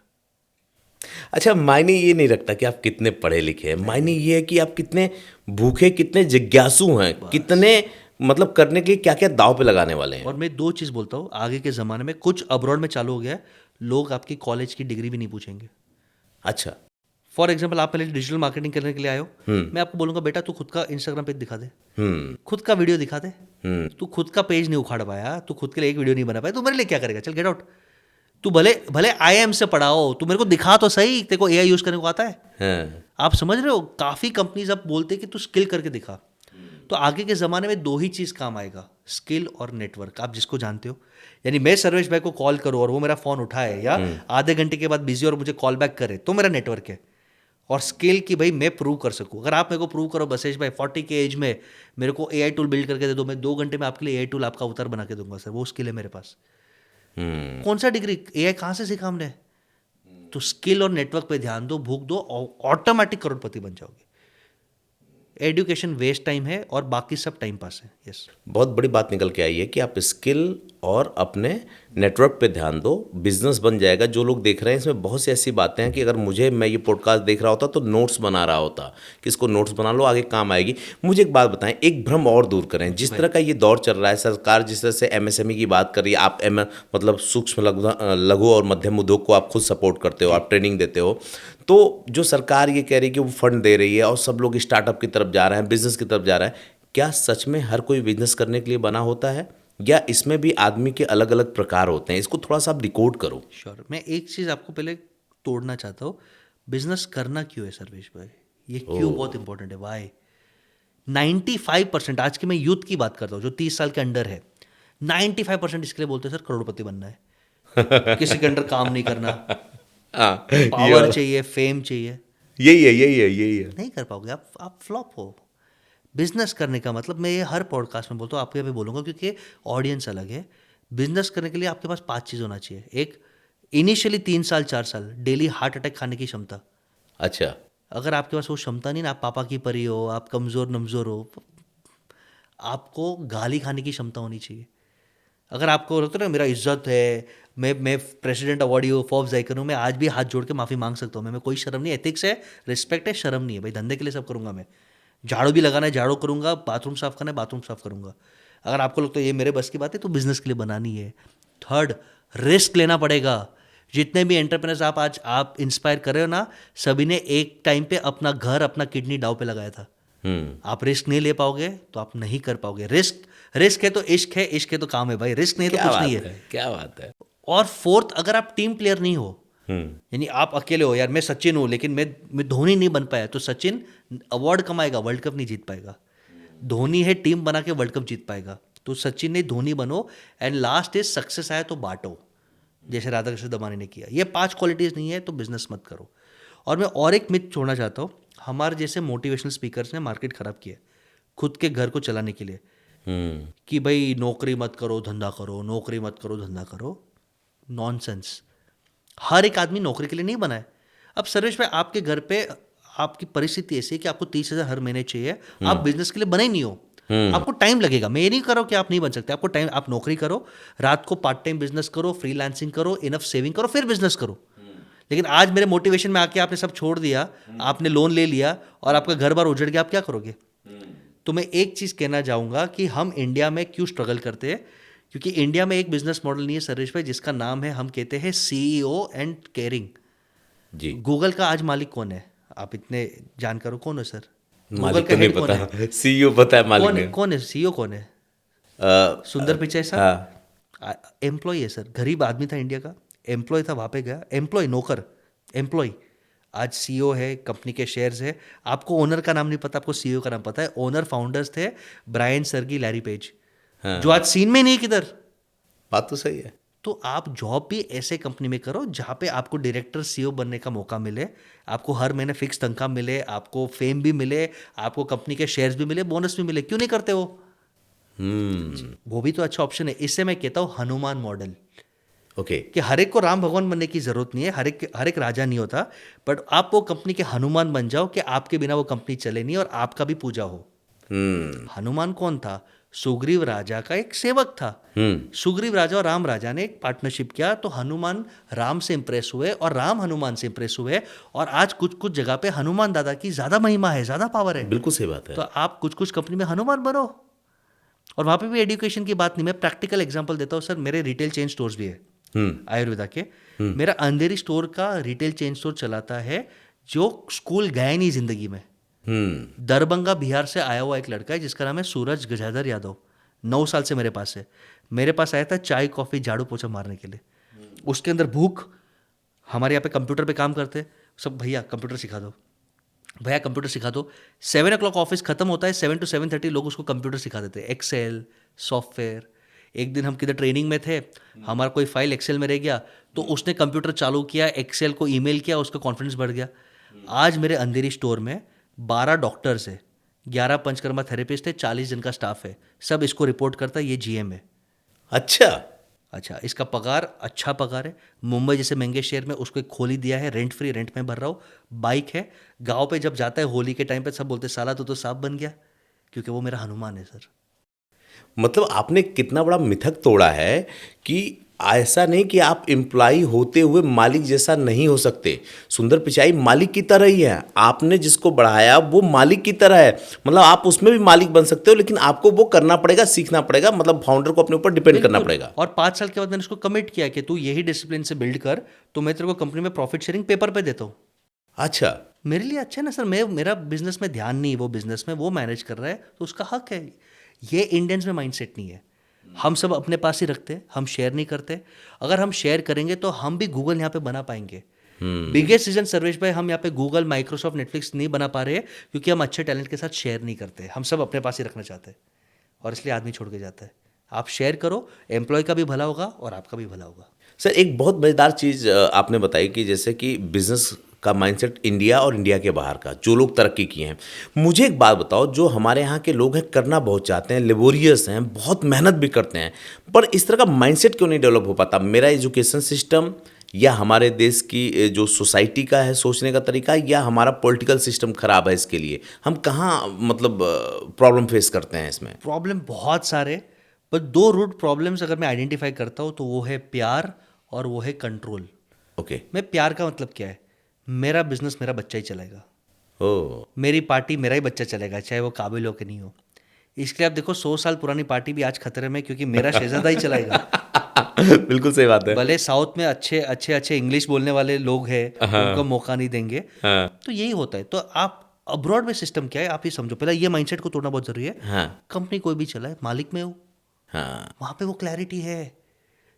अच्छा, मायने ये नहीं रखता कि आप कितने पढ़े लिखे हैं, मायने ये है कि आप कितने भूखे, कितने जिज्ञासु हैं, कितने मतलब करने के लिए क्या क्या दांव पे लगाने वाले हैं। और मैं 2 चीज़ बोलता हूँ, आगे के ज़माने में कुछ अब्रॉड में चालू हो गया है, लोग आपकी कॉलेज की डिग्री भी नहीं पूछेंगे। अच्छा। फॉर एग्जाम्पल, आप पहले डिजिटल मार्केटिंग करने के लिए आए हो, मैं आपको बोलूंगा बेटा तू खुद का इंस्टाग्राम पेज दिखा दे, खुद का वीडियो दिखा दे। तू खुद का पेज नहीं उखाड़ पाया, तू खुद के लिए एक वीडियो नहीं बना पाया, तू मेरे लिए क्या करेगा? चल गेट आउट। तू भले भले IIM से पढ़ाओ, तू मेरे को दिखा तो सही, तेरे को AI यूज करने को आता है। हाँ। आप समझ रहे हो? काफ़ी कंपनीज अब बोलते हैं कि तू स्किल करके दिखा। तो आगे के ज़माने में 2 ही चीज़ काम आएगा, स्किल और नेटवर्क, आप जिसको जानते हो। यानी मैं सर्वेश भाई को कॉल करूँ और वो मेरा फ़ोन उठाए, या आधे घंटे के बाद बिजी और मुझे कॉल बैक करे, तो मेरा नेटवर्क है। और स्किल की भाई मैं प्रूव कर सकूँ। अगर आप मेरे को प्रूव करो बसेश भाई 40 के एज में मेरे को AI टूल बिल्ड करके दे दो, मैं 2 घंटे में आपके लिए AI टूल आपका अवतार बना के दूंगा सर, वो स्किल है मेरे पास। कौन सा डिग्री, AI कहाँ से सीखा हमने? तो स्किल और नेटवर्क पे ध्यान दो, भूख दो, ऑटोमेटिक करोड़पति बन जाओगे। एजुकेशन वेस्ट टाइम है और बाकी सब टाइम पास है। यस, बहुत बड़ी बात निकल के आई है कि आप स्किल और अपने नेटवर्क पे ध्यान दो, बिजनेस बन जाएगा। जो लोग देख रहे हैं इसमें बहुत सी ऐसी बातें हैं कि अगर मैं ये पॉडकास्ट देख रहा होता तो नोट्स बना रहा होता कि इसको नोट्स बना लो, आगे काम आएगी। मुझे एक बात बताएं, एक भ्रम और दूर करें। जिस तरह का ये दौर चल रहा है, सरकार जिस तरह से एमएसएमई की बात कर रही है, आप मतलब सूक्ष्म लघु और मध्यम उद्योग को आप खुद सपोर्ट करते हो, आप ट्रेनिंग देते हो, तो जो सरकार ये कह रही है कि वो फंड दे रही है और सब लोग स्टार्टअप की तरफ जा रहे हैं, बिजनेस की तरफ जा रहे हैं, क्या सच में हर कोई बिजनेस करने के लिए बना होता है या इसमें भी आदमी के अलग अलग प्रकार होते हैं? इसको थोड़ा सा आप डिकोड करो। श्योर। मैं एक चीज़ आपको पहले तोड़ना चाहता हूँ। बिजनेस करना क्यों है सर्वेश भाई? ये क्यों बहुत इंपॉर्टेंट है? वाई 95% आज के, मैं यूथ की बात करता हूँ जो 30 साल के अंडर है, 95% इसके लिए बोलते हैं सर करोड़पति बनना है, किसी के अंडर काम नहीं करना, पावर चाहिए, फेम चाहिए। यही है। नहीं कर पाओगे आप फ्लॉप हो। बिजनेस करने का मतलब, मैं ये हर पॉडकास्ट में बोलता हूँ, आपके यहाँ भी बोलूँगा क्योंकि ऑडियंस अलग है। बिजनेस करने के लिए आपके पास 5 चीज़ होना चाहिए। एक, इनिशियली 3 साल 4 साल डेली हार्ट अटैक खाने की क्षमता। अच्छा। अगर आपके पास वो क्षमता नहीं ना, आप पापा की परी हो, आप कमज़ोर नमज़ोर हो, आपको गाली खाने की क्षमता होनी चाहिए। अगर आपको लगता है ना मेरा इज्जत है, मैं प्रेसिडेंट अवार्डी हूँ, फॉर्ब्स आइकन हूँ, मैं आज भी हाथ जोड़ के माफ़ी मांग सकता हूँ, मैं कोई शर्म नहीं, एथिक्स है, रिस्पेक्ट है, शर्म नहीं है भाई। धंधे के लिए सब करूँगा मैं। झाड़ू भी लगाना है झाड़ू करूँगा, बाथरूम साफ़ करना है बाथरूम साफ़ करूँगा। अगर आपको लगता है ये मेरे बस की बात है तो बिज़नेस के लिए बनानी है। थर्ड, रिस्क लेना पड़ेगा। जितने भी एंटरप्रेन्योर्स आप इंस्पायर कर रहे हो ना, सभी ने एक टाइम पे अपना घर, अपना किडनी दांव पे लगाया था। आप रिस्क नहीं ले पाओगे तो आप नहीं कर पाओगे। रिस्क है तो इश्क है, इश्क है तो काम है भाई, रिस्क नहीं है तो कुछ नहीं है। क्या बात है। और फोर्थ, अगर आप टीम प्लेयर नहीं हो, यानी आप अकेले हो, यार मैं सचिन हूं लेकिन मैं धोनी नहीं बन पाया, तो सचिन अवार्ड कमाएगा, वर्ल्ड कप नहीं जीत पाएगा। धोनी है टीम बना के वर्ल्ड कप जीत पाएगा, तो सचिन ने धोनी बनो। एंड लास्ट इज सक्सेस आया तो बांटो, जैसे राधा कृष्ण दमानी ने किया। ये 5 क्वालिटीज नहीं है तो बिजनेस मत करो। और मैं और एक मिथ छोड़ना चाहता हूँ, हमारे जैसे मोटिवेशनल स्पीकर्स ने मार्केट खराब किया खुद के घर को चलाने के लिए, कि भाई नौकरी मत करो धंधा करो, नौकरी मत करो धंधा करो। नॉनसेंस। हर एक आदमी नौकरी के लिए नहीं बना है। अब सर्वेश भाई, आपके घर पे आपकी परिस्थिति ऐसी है कि आपको 30,000 हर महीने चाहिए, आप बिजनेस के लिए बने ही नहीं हो, आपको टाइम लगेगा। मैं ये नहीं करो कि आप नहीं बन सकते, आपको टाइम, आप नौकरी करो, रात को पार्ट टाइम बिजनेस करो, फ्रीलांसिंग करो, इनफ सेविंग करो, फिर बिजनेस करो। लेकिन आज मेरे मोटिवेशन में आके आपने सब छोड़ दिया, आपने लोन ले लिया और आपका घर बार उजड़ गया, आप क्या करोगे? तो मैं एक चीज़ कहना चाहूँगा कि हम इंडिया में क्यों स्ट्रगल करते हैं, क्योंकि इंडिया में एक बिजनेस मॉडल नहीं है सर्वेश भाई, जिसका नाम है, हम कहते हैं CEO एंड केयरिंग। जी। गूगल का आज मालिक कौन है? आप इतने जानकार हो, कौन है सर? मालिक तो नहीं पता, CEO पता है मालिक ने। कौन है CEO कौन है? सुंदर पिचाई सर। हाँ। एम्प्लॉय है सर, गरीब आदमी था इंडिया का, एम्प्लॉय था, वहाँ पे गया, एम्प्लॉय, नौकर, एम्प्लॉय। आज CEO है, कंपनी के शेयर्स है। आपको ओनर का नाम नहीं पता, आपको CEO का नाम पता है। ओनर फाउंडर्स थे ब्रायन सर्गी, लैरी पेज, जो आज सीन में नहीं किधर। बात तो सही है। तो आप जॉब भी ऐसे कंपनी में करो जहाँ पे आपको डायरेक्टर CEO बनने का मौका मिले, आपको हर महीने फिक्स तनख्वाह मिले, आपको फेम भी मिले, आपको कंपनी के शेयर्स भी मिले, बोनस भी मिले। क्यों नहीं करते हो? वो भी तो अच्छा ऑप्शन है। इससे मैं कहता हूँ हनुमान मॉडल। ओके। कि हर एक को राम भगवान बनने की जरूरत नहीं है, हर एक राजा नहीं होता, बट आप वो कंपनी के हनुमान बन जाओ कि आपके बिना वो कंपनी चले नहीं और आपका भी पूजा हो। हनुमान कौन था? सुग्रीव राजा का एक सेवक था। सुग्रीव राजा और राम राजा ने एक पार्टनरशिप किया, तो हनुमान राम से इंप्रेस हुए और राम हनुमान से इंप्रेस हुए, और आज कुछ कुछ जगह पे हनुमान दादा की ज्यादा महिमा है, ज्यादा पावर है। बिल्कुल सही बात है। तो आप कुछ कुछ कंपनी में हनुमान बनो। और वहां पे भी एजुकेशन की बात नहीं, मैं प्रैक्टिकल एग्जांपल देता हूँ सर। मेरे रिटेल चेन स्टोर्स भी है आयुर्वेदा के। मेरा अंधेरी स्टोर का रिटेल चेन स्टोर चलाता है जो स्कूल गया ही नहीं जिंदगी में। दरभंगा बिहार से आया हुआ एक लड़का है जिसका नाम है सूरज गजाधर यादव। 9 साल से मेरे पास है। मेरे पास आया था चाय कॉफी झाड़ू पोछा मारने के लिए। उसके अंदर भूख, हमारे यहाँ पे कंप्यूटर पे काम करते सब, भैया कंप्यूटर सिखा दो, भैया कंप्यूटर सिखा दो। 7 o'clock ऑफिस खत्म होता है, 7 to 7:30 लोग उसको कंप्यूटर सिखा देते हैं, एक्सेल, सॉफ्टवेयर। एक दिन हम किधर ट्रेनिंग में थे, हमारा कोई फाइल एक्सेल में रह गया, तो उसने कंप्यूटर चालू किया, एक्सेल को ईमेल किया, उसका कॉन्फिडेंस बढ़ गया। आज मेरे अंधेरी स्टोर में 12 डॉक्टर्स है, 11 पंचकर्मा थेरेपिस्ट है, 40 जन का स्टाफ है, सब इसको रिपोर्ट करता है, ये GM है। अच्छा। अच्छा, इसका पगार अच्छा पगार है। मुंबई जैसे महंगे शहर में उसको एक खोली दिया है, रेंट फ्री, रेंट में भर रहा हूँ। बाइक है। गांव पे जब जाता है होली के टाइम पे सब बोलते साला तू तो सांप बन गया, क्योंकि वो मेरा हनुमान है सर। मतलब आपने कितना बड़ा मिथक तोड़ा है कि ऐसा नहीं कि आप एम्प्लॉय होते हुए मालिक जैसा नहीं हो सकते। सुंदर पिचाई मालिक की तरह ही है, आपने जिसको बढ़ाया वो मालिक की तरह है। मतलब आप उसमें भी मालिक बन सकते हो, लेकिन आपको वो करना पड़ेगा, सीखना पड़ेगा, मतलब फाउंडर को अपने ऊपर डिपेंड करना बिल्कुल। पड़ेगा। और 5 साल के बाद मैंने उसको कमिट किया कि तू यही डिसिप्लिन से बिल्ड कर, तो मैं तेरे को कंपनी में प्रॉफिट शेयरिंग पेपर पे देता हूँ। अच्छा। मेरे लिए अच्छा है ना सर। मैं, मेरा बिजनेस में ध्यान नहीं, वो बिजनेस में वो मैनेज कर रहा है तो उसका हक है। ये इंडियंस में माइंडसेट नहीं है। हम सब अपने पास ही रखते हैं, हम शेयर नहीं करते। अगर हम शेयर करेंगे तो हम भी गूगल यहाँ पे बना पाएंगे। बिगेस्ट रीजन सर्वेश भाई, हम यहाँ पे गूगल, माइक्रोसॉफ्ट, नेटफ्लिक्स नहीं बना पा रहे हैं क्योंकि हम अच्छे टैलेंट के साथ शेयर नहीं करते। हम सब अपने पास ही रखना चाहते हैं और इसलिए आदमी छोड़ के जाता है। आप शेयर करो, एम्प्लॉय का भी भला होगा और आपका भी भला होगा। सर एक बहुत मज़ेदार चीज़ आपने बताई कि जैसे कि बिजनेस का माइंडसेट इंडिया और इंडिया के बाहर का, जो लोग तरक्की किए हैं। मुझे एक बात बताओ, जो हमारे यहाँ के लोग हैं करना बहुत चाहते हैं, लेबोरियस हैं, बहुत मेहनत भी करते हैं, पर इस तरह का माइंडसेट क्यों नहीं डेवलप हो पाता? मेरा एजुकेशन सिस्टम, या हमारे देश की जो सोसाइटी का है सोचने का तरीका, या हमारा पॉलिटिकल सिस्टम खराब है इसके लिए? हम कहाँ मतलब प्रॉब्लम फेस करते हैं इसमें? प्रॉब्लम बहुत सारे, पर 2 रूट प्रॉब्लम्स अगर मैं आइडेंटिफाई करता हूँ तो वो है प्यार और वो है कंट्रोल। ओके। मैं प्यार का मतलब क्या है? मेरा बिजनेस मेरा बच्चा ही चलाएगा, ओ। मेरी पार्टी मेरा ही बच्चा चलेगा, चाहे वो काबिल हो कि नहीं हो। इसलिए आप देखो 100 साल पुरानी पार्टी भी आज खतरे में, क्योंकि मेरा शहजादा ही चलाएगा। बिल्कुल सही बात है। भले साउथ में अच्छे अच्छे अच्छे इंग्लिश बोलने वाले लोग हैं, उनको मौका नहीं देंगे। हाँ। तो यही होता है। तो आप अब्रॉड में सिस्टम क्या है आप ये समझो। पहले ये माइंडसेट को तोड़ना बहुत जरूरी है। हाँ। कंपनी कोई भी चलाए, मालिक में हो, हाँ। वहाँ पे वो क्लैरिटी है।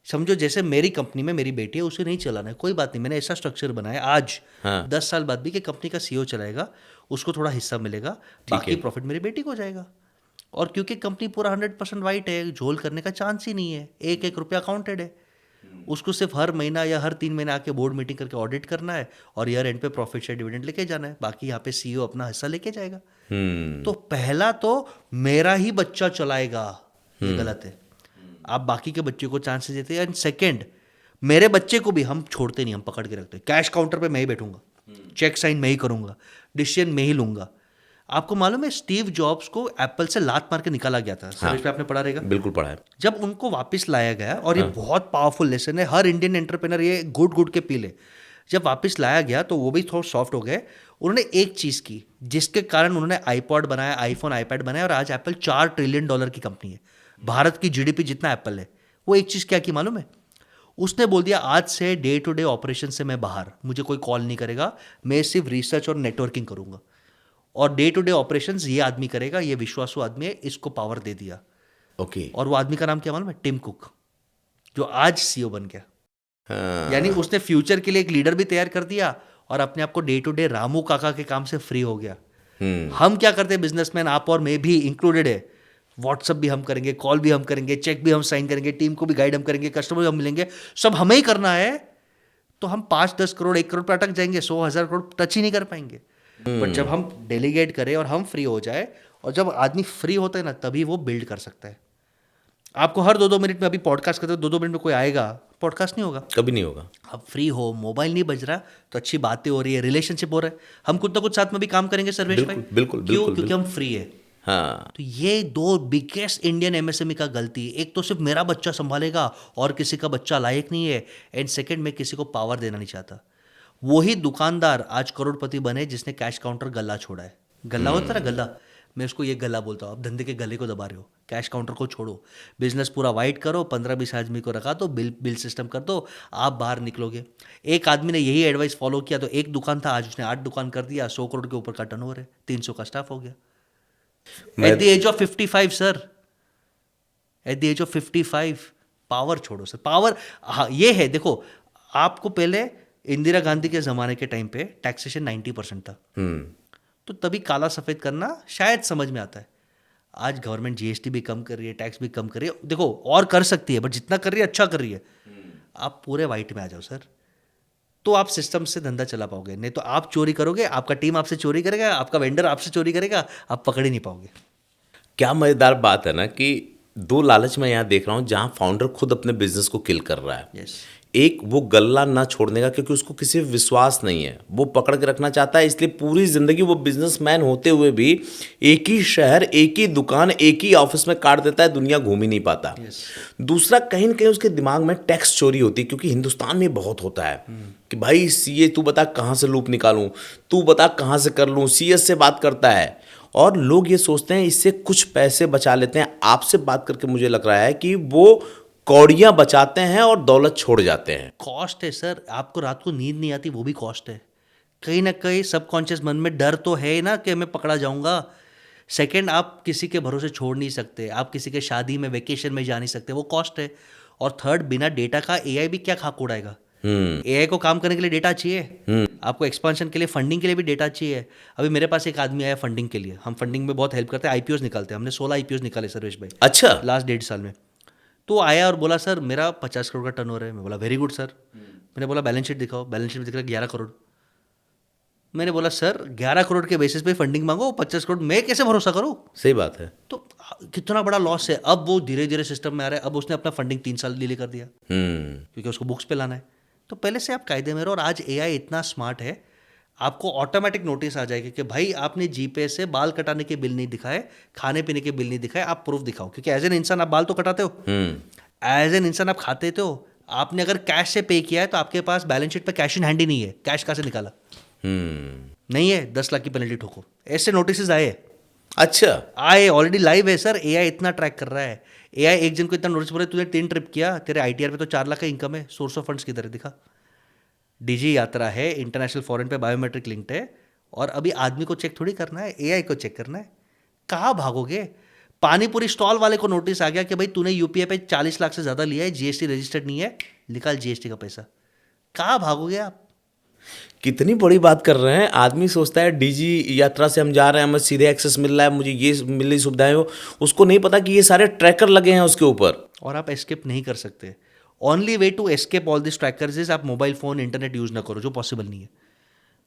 समझो जैसे मेरी कंपनी में मेरी बेटी है, उसे नहीं चलाना है, कोई बात नहीं, मैंने ऐसा स्ट्रक्चर बनाया आज हाँ। 10 साल बाद भी कि कंपनी का सीईओ चलाएगा, उसको थोड़ा हिस्सा मिलेगा, बाकी प्रॉफिट मेरी बेटी को जाएगा। और क्योंकि कंपनी पूरा 100% वाइट है, झोल करने का चांस ही नहीं है, एक एक रुपया अकाउंटेड है। उसको सिर्फ हर महीना या हर 3 महीने आके बोर्ड मीटिंग करके ऑडिट करना है और ईयर एंड पे प्रॉफिट शेयर डिविडेंड लेके जाना है, बाकी यहाँ पे सीईओ अपना हिस्सा लेके जाएगा। तो पहला तो मेरा ही बच्चा चलाएगा, ये गलत है। आप बाकी के बच्चे को चांसेस देते हैं। एंड सेकेंड, मेरे बच्चे को भी हम छोड़ते नहीं, हम पकड़ के रखते हैं। कैश काउंटर पे मैं ही बैठूंगा, चेक साइन मैं ही करूंगा, डिसीजन मैं ही लूंगा। आपको मालूम है स्टीव जॉब्स को एप्पल से लात मार के निकाला गया था। सर्विस पे आपने पढ़ा रहेगा। बिल्कुल पढ़ा है। जब उनको वापस लाया गया, और ये बहुत पावरफुल लेसन है, हर इंडियन एंटरप्रेनर ये गुड गुड के पी ले। जब वापस लाया गया तो वो भी थोड़ा सॉफ्ट हो गए। उन्होंने एक चीज़ की जिसके कारण उन्होंने आईपॉड बनाया, आईफोन, आईपैड बनाया, और आज एप्पल $4 ट्रिलियन की कंपनी है। भारत की जीडीपी जितना एप्पल है। वो एक चीज़ क्या की मालूम है? उसने बोल दिया आज से डे टू डे ऑपरेशन से मैं बाहर, मुझे कोई कॉल नहीं करेगा, मैं सिर्फ रिसर्च और नेटवर्किंग करूंगा, और डे टू डे ऑपरेशंस ये आदमी करेगा, ये विश्वासु आदमी है, इसको पावर दे दिया। ओके। और वो आदमी का नाम क्या मालूम है? टिम कुक, जो आज सीईओ बन गया। हाँ। यानी उसने फ्यूचर के लिए एक लीडर भी तैयार कर दिया और अपने आप को डे टू डे रामू काका के काम से फ्री हो गया। हम क्या करते हैं बिजनेसमैन, आप और मैं भी इंक्लूडेड है, व्हाट्सअप भी हम करेंगे, कॉल भी हम करेंगे, चेक भी हम साइन करेंगे, टीम को भी गाइड हम करेंगे, कस्टमर भी हम मिलेंगे, सब हमें ही करना है। तो हम 5-10 करोड़ 1 करोड़ पे अटक जाएंगे, 100,000 करोड़ टच ही नहीं कर पाएंगे। बट जब हम डेलीगेट करें और हम फ्री हो जाए, और जब आदमी फ्री होता है ना, तभी वो बिल्ड कर सकता है। आपको हर 2-2 मिनट में, अभी पॉडकास्ट करते हो, 2-2 मिनट में कोई आएगा, पॉडकास्ट नहीं होगा, कभी नहीं होगा। अब फ्री हो, मोबाइल नहीं बज रहा, तो अच्छी बातें हो रही है, रिलेशनशिप हो रहा है, हम कुछ ना कुछ साथ में भी काम करेंगे सर्वेश भाई। बिल्कुल, बिल्कुल, क्यों? बिल्कुल, क्योंकि हम फ्री है। हाँ। तो ये 2 बिगेस्ट इंडियन एमएसएमई का गलती, एक तो सिर्फ मेरा बच्चा संभालेगा और किसी का बच्चा लायक नहीं है, एंड सेकंड मैं किसी को पावर देना नहीं चाहता। वही दुकानदार आज करोड़पति बने जिसने कैश काउंटर गला छोड़ा है। गला होता है ना, गला, मैं उसको ये गला बोलता हूँ। आप धंधे के गले को दबा रहे हो, कैश काउंटर को छोड़ो, बिजनेस पूरा वाइट करो, 15-20 आदमी को रखा दो, बिल सिस्टम कर दो, आप बाहर निकलोगे। एक आदमी ने यही एडवाइस फॉलो किया तो एक दुकान था, आज उसने 8 दुकान कर दिया, 100 करोड़ के ऊपर का टर्नओवर है, 300 का स्टाफ हो गया। At the age of 55 sir, at the age of 55 power छोड़ो सर। पावर, हाँ ये है, देखो आपको पहले इंदिरा गांधी के ज़माने के टाइम पे टैक्सेशन 90% था, तो तभी काला सफ़ेद करना शायद समझ में आता है। आज गवर्नमेंट जीएसटी भी कम कर रही है, टैक्स भी कम कर रही है, देखो और कर सकती है, बट जितना कर रही है अच्छा कर रही है। आप पूरे वाइट में आ जाओ सर, तो आप सिस्टम से धंधा चला पाओगे, नहीं तो आप चोरी करोगे, आपका टीम आपसे चोरी करेगा, आपका वेंडर आपसे चोरी करेगा, आप पकड़ ही नहीं पाओगे। क्या मज़ेदार बात है ना कि दो लालच मैं यहाँ देख रहा हूँ जहाँ फाउंडर खुद अपने बिजनेस को किल कर रहा है। यस एक वो गल्ला ना छोड़ने का, क्योंकि उसको किसी पे विश्वास नहीं है, वो पकड़ के रखना चाहता है, इसलिए पूरी जिंदगी वो बिजनेसमैन होते हुए भी एक ही शहर, एक ही दुकान, एक ही ऑफिस में काट देता है, दुनिया घूम ही नहीं पाता। दूसरा, कहीं ना कहीं उसके दिमाग में टैक्स चोरी होती है, क्योंकि हिंदुस्तान में बहुत होता है कि भाई सीए तू बता कहाँ से लूप निकालूं, तू बता कहाँ से कर लूं, सीएस से बात करता है और लोग ये सोचते हैं इससे कुछ पैसे बचा लेते हैं। आपसे बात करके मुझे लग रहा है कि वो कौड़ियां बचाते हैं और दौलत छोड़ जाते हैं। कॉस्ट है सर, आपको रात को नींद नहीं आती वो भी कॉस्ट है। कहीं ना कहीं सबकॉन्शियस मन में डर तो है ना कि मैं पकड़ा जाऊंगा। सेकंड, आप किसी के भरोसे छोड़ नहीं सकते, आप किसी के शादी में वेकेशन में जा नहीं सकते, वो कॉस्ट है। और थर्ड, बिना डेटा का एआई भी क्या खाक उड़ाएगा। एआई को काम करने के लिए डेटा चाहिए, आपको एक्सपेंशन के लिए फंडिंग के लिए भी डेटा चाहिए। अभी मेरे पास एक आदमी आया फंडिंग के लिए, हम फंडिंग में बहुत हेल्प करते हैं, आईपीओस निकालते हैं, हमने 16 आईपीओस निकाले सर्वेश भाई अच्छा। लास्ट 1.5 साल में। तो आया और बोला सर मेरा 50 करोड़ का टर्नओवर है। मैं बोला वेरी गुड सर। मैंने बोला बैलेंस शीट दिखाओ, बैलेंस शीट में दिख रहा है 11 करोड़। मैंने बोला सर 11 करोड़ के बेसिस पे फंडिंग मांगो, 50 करोड़ मैं कैसे भरोसा करूं। सही बात है। तो कितना बड़ा लॉस है। अब वो धीरे धीरे सिस्टम में आ रहा है। अब उसने अपना फंडिंग 3 साल डिले कर दिया क्योंकि उसको बुक्स पे लाना है। तो पहले से आप कायदे में रहो। और आज एआई इतना स्मार्ट है, आपको ऑटोमेटिक नोटिस आ जाएगा कि भाई आपने जीपे से बाल कटाने के बिल नहीं दिखाए, खाने पीने के बिल नहीं दिखाए, आप प्रूफ दिखाओ। क्योंकि एज एन इंसान आप बाल तो कटाते हो, एज एन इंसान आप खाते तो हो। आपने अगर कैश से पे किया है तो आपके पास बैलेंस शीट पे कैश इन हैंड ही नहीं है, कैश कहाँ से निकाला नहीं है, 10 लाख की पेनल्टी ठोको। ऐसे नोटिस आए। अच्छा, आए ऑलरेडी लाइव है सर। एआई इतना ट्रैक कर रहा है। एआई एक जन को इतना नोटिस बोले तूने 3 ट्रिप किया, तेरे आईटीआर पे तो 4 लाख का इनकम है, सोर्स ऑफ फंड्स किधर है दिखा। डीजी यात्रा है, इंटरनेशनल फॉरेन पे बायोमेट्रिक लिंक्ड है। और अभी आदमी को चेक थोड़ी करना है, एआई को चेक करना है। कहाँ भागोगे। पानीपुरी स्टॉल वाले को नोटिस आ गया कि भाई तूने यूपीआई पे 40 लाख से ज्यादा लिया है, जीएसटी रजिस्टर्ड नहीं है, निकाल जीएसटी का पैसा। कहाँ भागोगे आप। कितनी बड़ी बात कर रहे हैं। आदमी सोचता है डीजी यात्रा से हम जा रहे हैं, हमें सीधे एक्सेस मिल रहा है, मुझे ये मिल रही सुविधाएं हो। उसको नहीं पता कि ये सारे ट्रैकर लगे हैं उसके ऊपर। और आप एस्केप नहीं कर सकते। Only way to escape all this trackers is आप मोबाइल फोन इंटरनेट यूज ना करो, जो पॉसिबल नहीं है।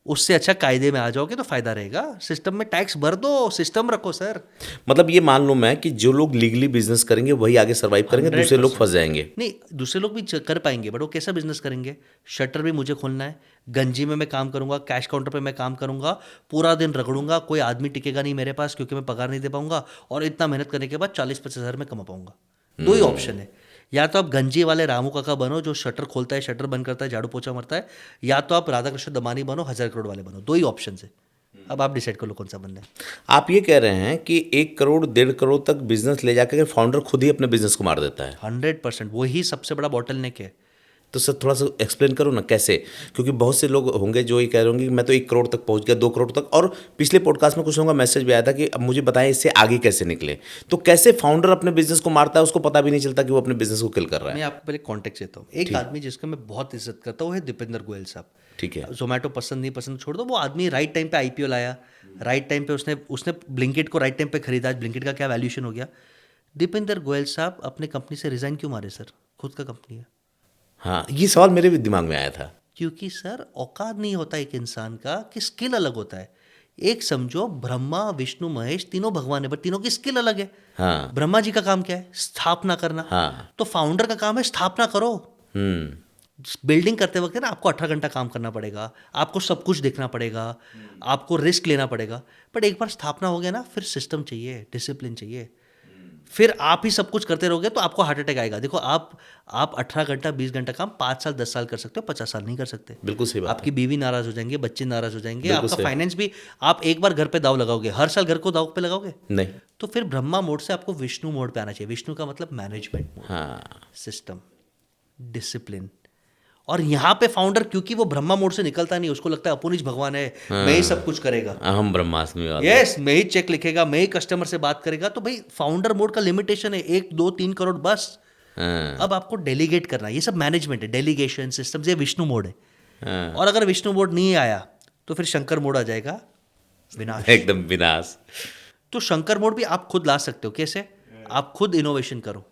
उससे अच्छा कायदे में आ जाओगे तो फायदा रहेगा। सिस्टम में टैक्स भर दो, सिस्टम रखो सर। मतलब ये मान लो मैं कि जो लोग लीगली बिजनेस करेंगे वही आगे सर्वाइव करेंगे, दूसरे लोग फंस जाएंगे। नहीं, दूसरे लोग भी कर पाएंगे, बट वो कैसा बिजनेस करेंगे। शटर भी मुझे खोलना है, गंजी में मैं काम करूंगा, कैश काउंटर पे मैं काम करूंगा, पूरा दिन रगड़ूंगा, कोई आदमी टिकेगा नहीं मेरे पास क्योंकि मैं पगार नहीं दे पाऊंगा। और इतना मेहनत करने के बाद 40-50 हज़ार में कमा पाऊंगा। दो ही ऑप्शन है, या तो आप गंजी वाले रामू काका बनो जो शटर खोलता है, शटर बंद करता है, झाड़ू पोछा मारता है, या तो आप राधा कृष्ण दमानी बनो, 1000 करोड़ वाले बनो। दो ही ऑप्शन है। अब आप डिसाइड कर लो कौन सा बनना है। आप ये कह रहे हैं कि 1 करोड़ 1.5 करोड़ तक बिजनेस ले जाकर फाउंडर खुद ही अपने बिजनेस को मार देता है। 100% वही सबसे बड़ा बॉटल नेक है। तो सर थोड़ा सा एक्सप्लेन करो ना कैसे, क्योंकि बहुत से लोग होंगे जो ये कह रहे होंगे कि मैं तो 1 करोड़ तक पहुंच गया, 2 करोड़ तक। और पिछले पॉडकास्ट में कुछ लोगों का मैसेज भी आया था कि अब मुझे बताएं इससे आगे कैसे निकले। तो कैसे फाउंडर अपने बिजनेस को मारता है, उसको पता भी नहीं चलता कि वो अपने बिजनेस को किल कर रहा है। मैं आपको पहले कॉन्टेक्स्ट देता हूँ। एक आदमी जिसका मैं बहुत इज्जत करता हूँ है दीपेंद्र गोयल साहब। ठीक है। जोमेटो पसंद नहीं पसंद छोड़ दो, वो आदमी राइट टाइम पे आईपीओ लाया, राइट टाइम पे उसने ब्लिंकिट को राइट टाइम पे खरीदा। आज ब्लिंकिट का क्या वैल्यूएशन हो गया। दीपेंद्र गोयल साहब अपने कंपनी से रिजाइन क्यों मारे सर, खुद का कंपनी है। हाँ, ये सवाल मेरे भी दिमाग में आया था। क्योंकि सर औकात नहीं होता एक इंसान का कि स्किल अलग होता है। एक समझो ब्रह्मा विष्णु महेश तीनों भगवान है, बट तीनों की स्किल अलग है। हाँ। ब्रह्मा जी का काम क्या है, स्थापना करना। हाँ। तो फाउंडर का काम है स्थापना करो। बिल्डिंग करते वक्त ना आपको 18 घंटा काम करना पड़ेगा, आपको सब कुछ देखना पड़ेगा, आपको रिस्क लेना पड़ेगा। बट एक बार स्थापना हो गया ना, फिर सिस्टम चाहिए, डिसिप्लिन चाहिए। फिर आप ही सब कुछ करते रहोगे तो आपको हार्ट अटैक आएगा। देखो आप 18 घंटा 20 घंटा काम 5 साल 10 साल कर सकते हो, 50 साल नहीं कर सकते। बिल्कुल सही बात। आपकी बीवी नाराज हो जाएंगे, बच्चे नाराज हो जाएंगे, आपका फाइनेंस भी। आप एक बार घर पे दाव लगाओगे, हर साल घर को दाव पे लगाओगे नहीं। तो फिर ब्रह्मा मोड से आपको विष्णु मोड पे आना चाहिए। विष्णु का मतलब मैनेजमेंट, हाँ, सिस्टम, डिसिप्लिन। और यहाँ पे फाउंडर क्योंकि वो ब्रह्मा मोड से निकलता नहीं, उसको लगता है अपुन ही भगवान है, मैं ही सब कुछ करेगा। अहम ब्रह्मास्मि वाला। यस, मैं ही चेक लिखेगा, मैं ही कस्टमर से बात करेगा। तो भाई फाउंडर मोड का लिमिटेशन है 1 2 3 करोड़ बस। अब आपको डेलीगेट करना है, ये सब मैनेजमेंट है, डेलीगेशन सिस्टम। ये विष्णु मोड है। और अगर विष्णु मोड नहीं आया तो फिर शंकर मोड आ जाएगा, विनाश, एकदम विनाश। तो शंकर मोड भी आप खुद ला सकते हो। कैसे? आप खुद इनोवेशन करो।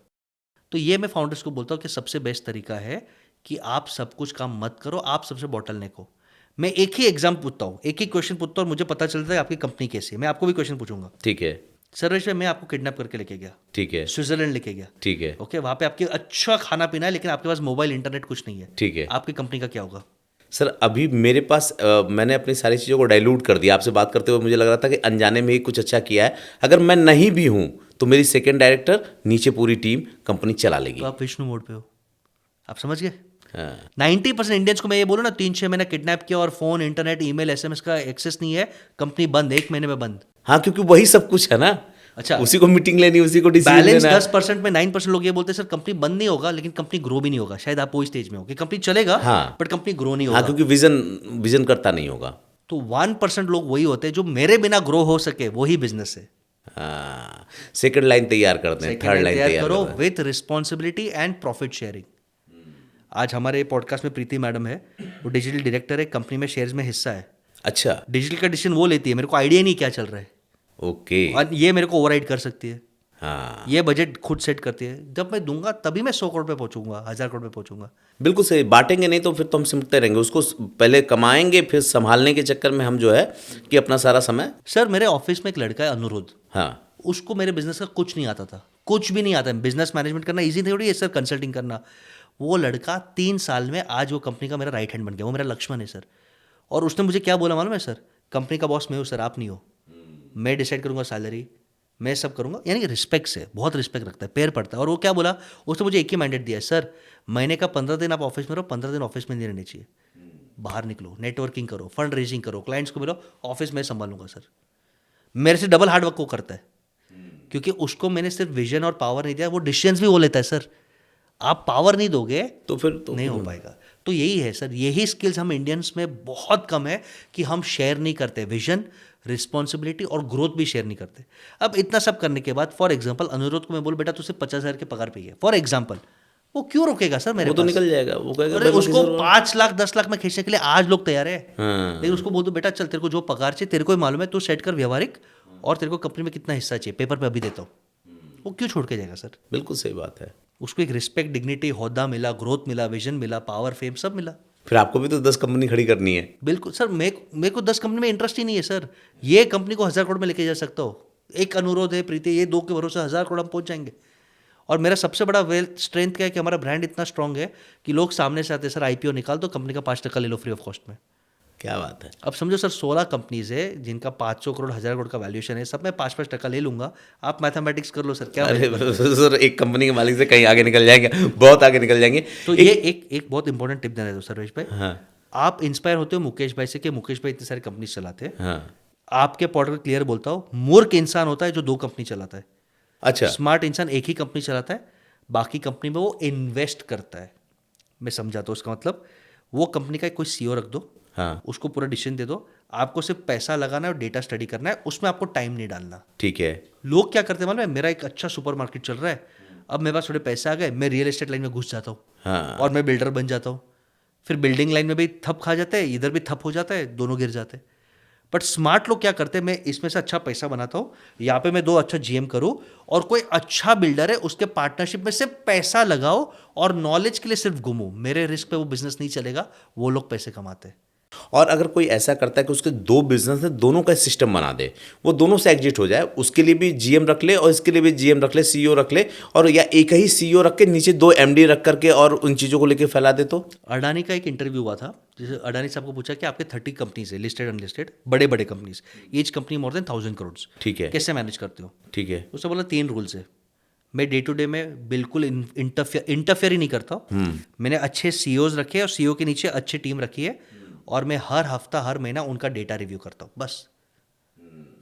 तो ये मैं फाउंडर्स को बोलता हूँ कि सबसे बेस्ट तरीका है कि आप सब कुछ काम मत करो, आप सबसे बॉटल नेक हो। मैं एक ही एग्जाम पूछता हूँ, एक ही क्वेश्चन पूछता हूँ और मुझे पता चलता है आपकी कंपनी कैसी है। मैं आपको भी क्वेश्चन पूछूंगा। ठीक है। सर्वेश भाई मैं आपको किडनैप करके लेके गया, ठीक है, स्विट्जरलैंड लेके गया, ठीक है, ओके, वहाँ पे आपके अच्छा खाना पीना है लेकिन आपके पास मोबाइल इंटरनेट कुछ नहीं है, ठीक है। आपकी कंपनी का क्या होगा? सर अभी मेरे पास मैंने अपनी सारी चीज़ों को डाइल्यूट कर दिया। आपसे बात करते हुए मुझे लग रहा था कि अनजाने में ही कुछ अच्छा किया है। अगर मैं नहीं भी हूँ तो मेरी सेकंड डायरेक्टर नीचे पूरी टीम कंपनी चला लेगी। तो आप विष्णु मोड पे हो, आप समझ गए? हाँ, 90% इंडियंस को मैं ये बोलूँ ना, 3-6 महीने किडनैप किया और फोन इंटरनेट ईमेल SMS का एक्सेस नहीं है, कंपनी बंद, 1 महीने में बंद। हाँ, क्योंकि वही सब कुछ है ना। अच्छा, उसी को मीटिंग लेनी, उसी को डिसीजन बैलेंस लेना है। 10% में 9% लोग ये बोलते हैं सर कंपनी बंद नहीं होगा लेकिन कंपनी ग्रो भी नहीं होगा। शायद आप वो स्टेज में हो कि कंपनी चलेगा हाँ। बट कंपनी ग्रो नहीं हाँ, होगा। क्योंकि विजन करता नहीं होगा। तो 1% लोग वही होते हैं जो मेरे बिना ग्रो हो सके, वही बिजनेस है। हाँ, सेकंड लाइन तैयार कर दें, थर्ड लाइन तैयार करो कर दें। With responsibility and profit sharing. आज हमारे पॉडकास्ट में प्रीति मैडम है, वो डिजिटल डायरेक्टर है, कंपनी में शेयर्स में हिस्सा है। अच्छा, डिजिटल का डिसीजन वो लेती है, मेरे को आइडिया नहीं क्या चल रहा है, ओके। और ये मेरे को ओवरराइड कर सकती है। हाँ, ये बजट खुद सेट करती है। जब मैं दूंगा तभी मैं 100 करोड़ पे पहुंचूंगा, 1000 करोड़ पे पहुंचूंगा। बिल्कुल सही। बांटेंगे नहीं तो फिर तो हम सिमटते रहेंगे। उसको पहले कमाएंगे, फिर संभालने के चक्कर में हम जो है कि अपना सारा समय। सर मेरे ऑफिस में एक लड़का है अनुरुद्ध, हाँ, उसको मेरे बिजनेस का कुछ नहीं आता था, कुछ भी नहीं आता। बिजनेस मैनेजमेंट करना इजी थोड़ी है सर, कंसल्टिंग करना। वो लड़का 3 साल में आज वो कंपनी का मेरा राइट हैंड बन गया। वो मेरा लक्ष्मण है सर। और उसने मुझे क्या बोला मालूम है सर? कंपनी का बॉस मैं हूँ सर, आप नहीं हो। मैं डिसाइड करूंगा सैलरी, मैं सब करूंगा। यानी कि रिस्पेक्ट से, बहुत रिस्पेक्ट रखता है, पैर पड़ता है। और वो क्या बोला, उसने मुझे एक ही मैंडेट दिया है सर, महीने का 15 दिन आप ऑफिस में रहो, 15 दिन ऑफिस में नहीं रहने चाहिए। बाहर निकलो, नेटवर्किंग करो, फंड रेजिंग करो, क्लाइंट्स को मिलो, ऑफिस में संभालूंगा सर। मेरे से डबल हार्ड वर्क वो करता है, क्योंकि उसको मैंने सिर्फ विजन और पावर नहीं दिया, वो डिसीजंस भी वो लेता है सर। आप पावर नहीं दोगे तो फिर तो नहीं हो पाएगा। तो यही है सर, यही स्किल्स हम इंडियंस में बहुत कम है कि हम शेयर नहीं करते, विजन, रिस्पॉन्सिबिलिटी और ग्रोथ भी शेयर नहीं करते। अब इतना सब करने के बाद फॉर एग्जांपल अनुरोध को मैं बोल बेटा तुझे 50,000 के पगार पे है, फॉर एग्जांपल, वो क्यों रुकेगा सर मेरे वो तो पास? निकल जाएगा। वो कहेगा अरे भाई मैं उसको किसी और- 5 लाख 10 लाख में खींचने के लिए आज लोग तैयार है। हाँ, लेकिन उसको बोल दो बेटा चल तेरे को जो पगार चाहिए तेरे को ही मालूम है, तू सेट कर व्यवहारिक, और तेरे को कंपनी में कितना हिस्सा चाहिए पेपर पे अभी देता हूँ। वो क्यों छोड़ के जाएगा सर? बिल्कुल सही बात है। उसको एक रिस्पेक्ट, डिग्निटी, होदा मिला, ग्रोथ मिला, विजन मिला, पावर, फेम सब मिला। फिर आपको भी तो 10 कंपनी खड़ी करनी है। बिल्कुल सर, मेरे को 10 कंपनी में इंटरेस्ट ही नहीं है सर। ये कंपनी को 1000 करोड़ में लेके जा सकता हो। एक अनुरोध है, प्रीति, ये 2 के भरोसे 1000 करोड़ हम पहुंच जाएंगे। और मेरा सबसे बड़ा वेल्थ स्ट्रेंथ क्या है कि हमारा ब्रांड इतना स्ट्रांग है कि लोग सामने से आते हैं, सर IPO निकाल दो, कंपनी का 5% ले लो फ्री ऑफ कॉस्ट में। क्या बात है। अब समझो सर 16 कंपनीज है जिनका 500 करोड़ 1000 करोड़ का वैल्यूएशन है, सब में 5% ले लूंगा। आप मैथमेटिक्स कर लो सर, क्या अरे सर, एक कंपनी के मालिक से कहीं आगे निकल जाएंगे, बहुत आगे निकल जाएंगे। तो ये एक बहुत इंपॉर्टेंट टिप देना है सर्वेश भाई। हाँ, आप इंस्पायर होते हो मुकेश भाई से कि मुकेश भाई इतनी सारी कंपनी चलाते हैं। हाँ, आपके पॉडकास्ट क्लियर बोलता हूँ, मूर्ख इंसान होता है जो 2 कंपनी चलाता है। अच्छा, स्मार्ट इंसान एक ही कंपनी चलाता है, बाकी कंपनी में वो इन्वेस्ट करता है। मैं समझाता हूँ उसका मतलब। वो कंपनी का कोई CEO रख दो, हाँ, उसको पूरा डिसीजन दे दो, आपको सिर्फ पैसा लगाना है और डेटा स्टडी करना है, उसमें आपको टाइम नहीं डालना। ठीक है। लोग क्या करते हैं मालूम है? मेरा एक अच्छा सुपरमार्केट चल रहा है, अब मेरे पास थोड़े पैसे आ गए, मैं रियल एस्टेट लाइन में घुस जाता हूँ हाँ, और मैं बिल्डर बन जाता हूँ। फिर बिल्डिंग लाइन में भी थप खा जाता है, इधर भी थप हो जाता है, दोनों गिर जाते हैं। बट स्मार्ट लोग क्या करते हैं, मैं इसमें से अच्छा पैसा बनाता हूँ, यहाँ पे मैं 2 अच्छा GM करूँ, और कोई अच्छा बिल्डर है उसके पार्टनरशिप में सिर्फ पैसा लगाओ और नॉलेज के लिए सिर्फ घूमो। मेरे रिस्क पे वो बिजनेस नहीं चलेगा, वो लोग पैसे कमाते हैं। और अगर कोई ऐसा करता है कि उसके 2 बिजनेस है, दोनों का सिस्टम बना दे, वो दोनों से एग्जिट हो जाए, उसके लिए भी GM रख ले और इसके लिए भी GM रख ले, CEO रख ले, और या एक ही CEO रख के नीचे 2 MD रख करके और उन चीज़ों को लेके फैला दे। तो अडानी का एक इंटरव्यू हुआ था, जैसे अडानी साहब को पूछा कि आपके 30 कंपनीज है, लिस्टेड अनलिस्टेड, बड़े बड़े companies, each company more than 1000 crore, ठीक है, कैसे मैनेज करते हो? ठीक है, उसने बोला 3 रूल्स है। मैं डे टू डे में बिल्कुल इंटरफेयर ही नहीं करता हूँ। मैंने अच्छे CEOs रखे और CEO के नीचे अच्छी टीम रखी है, और मैं हर हफ्ता हर महीना उनका डेटा रिव्यू करता हूँ बस।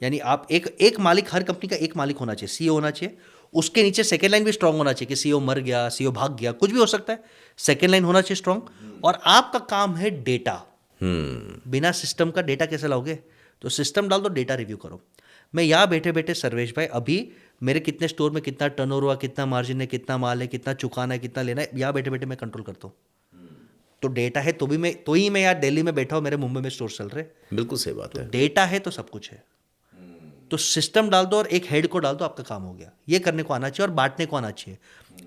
यानी आप एक मालिक, हर कंपनी का एक मालिक होना चाहिए, CEO होना चाहिए, उसके नीचे सेकेंड लाइन भी स्ट्रांग होना चाहिए कि CEO मर गया, CEO भाग गया, कुछ भी हो सकता है, सेकेंड लाइन होना चाहिए स्ट्रांग, और आपका काम है डेटा। बिना सिस्टम का डेटा कैसे लाओगे? तो सिस्टम डाल दो, डेटा रिव्यू करो। मैं यहाँ बैठे बैठे सर्वेश भाई, अभी मेरे कितने स्टोर में कितना टर्नओवर हुआ, कितना मार्जिन है, कितना माल है, कितना चुकाना है, कितना लेना है, यहाँ बैठे बैठे मैं कंट्रोल करता हूँ। तो डेटा है तो ही मैं यार दिल्ली में बैठा हूँ, मेरे मुंबई में स्टोर चल रहे। बिल्कुल सही बात है। डेटा है तो सब कुछ है। तो सिस्टम डाल दो और एक हेड को डाल दो, आपका काम हो गया। ये करने को आना चाहिए और बांटने को आना चाहिए।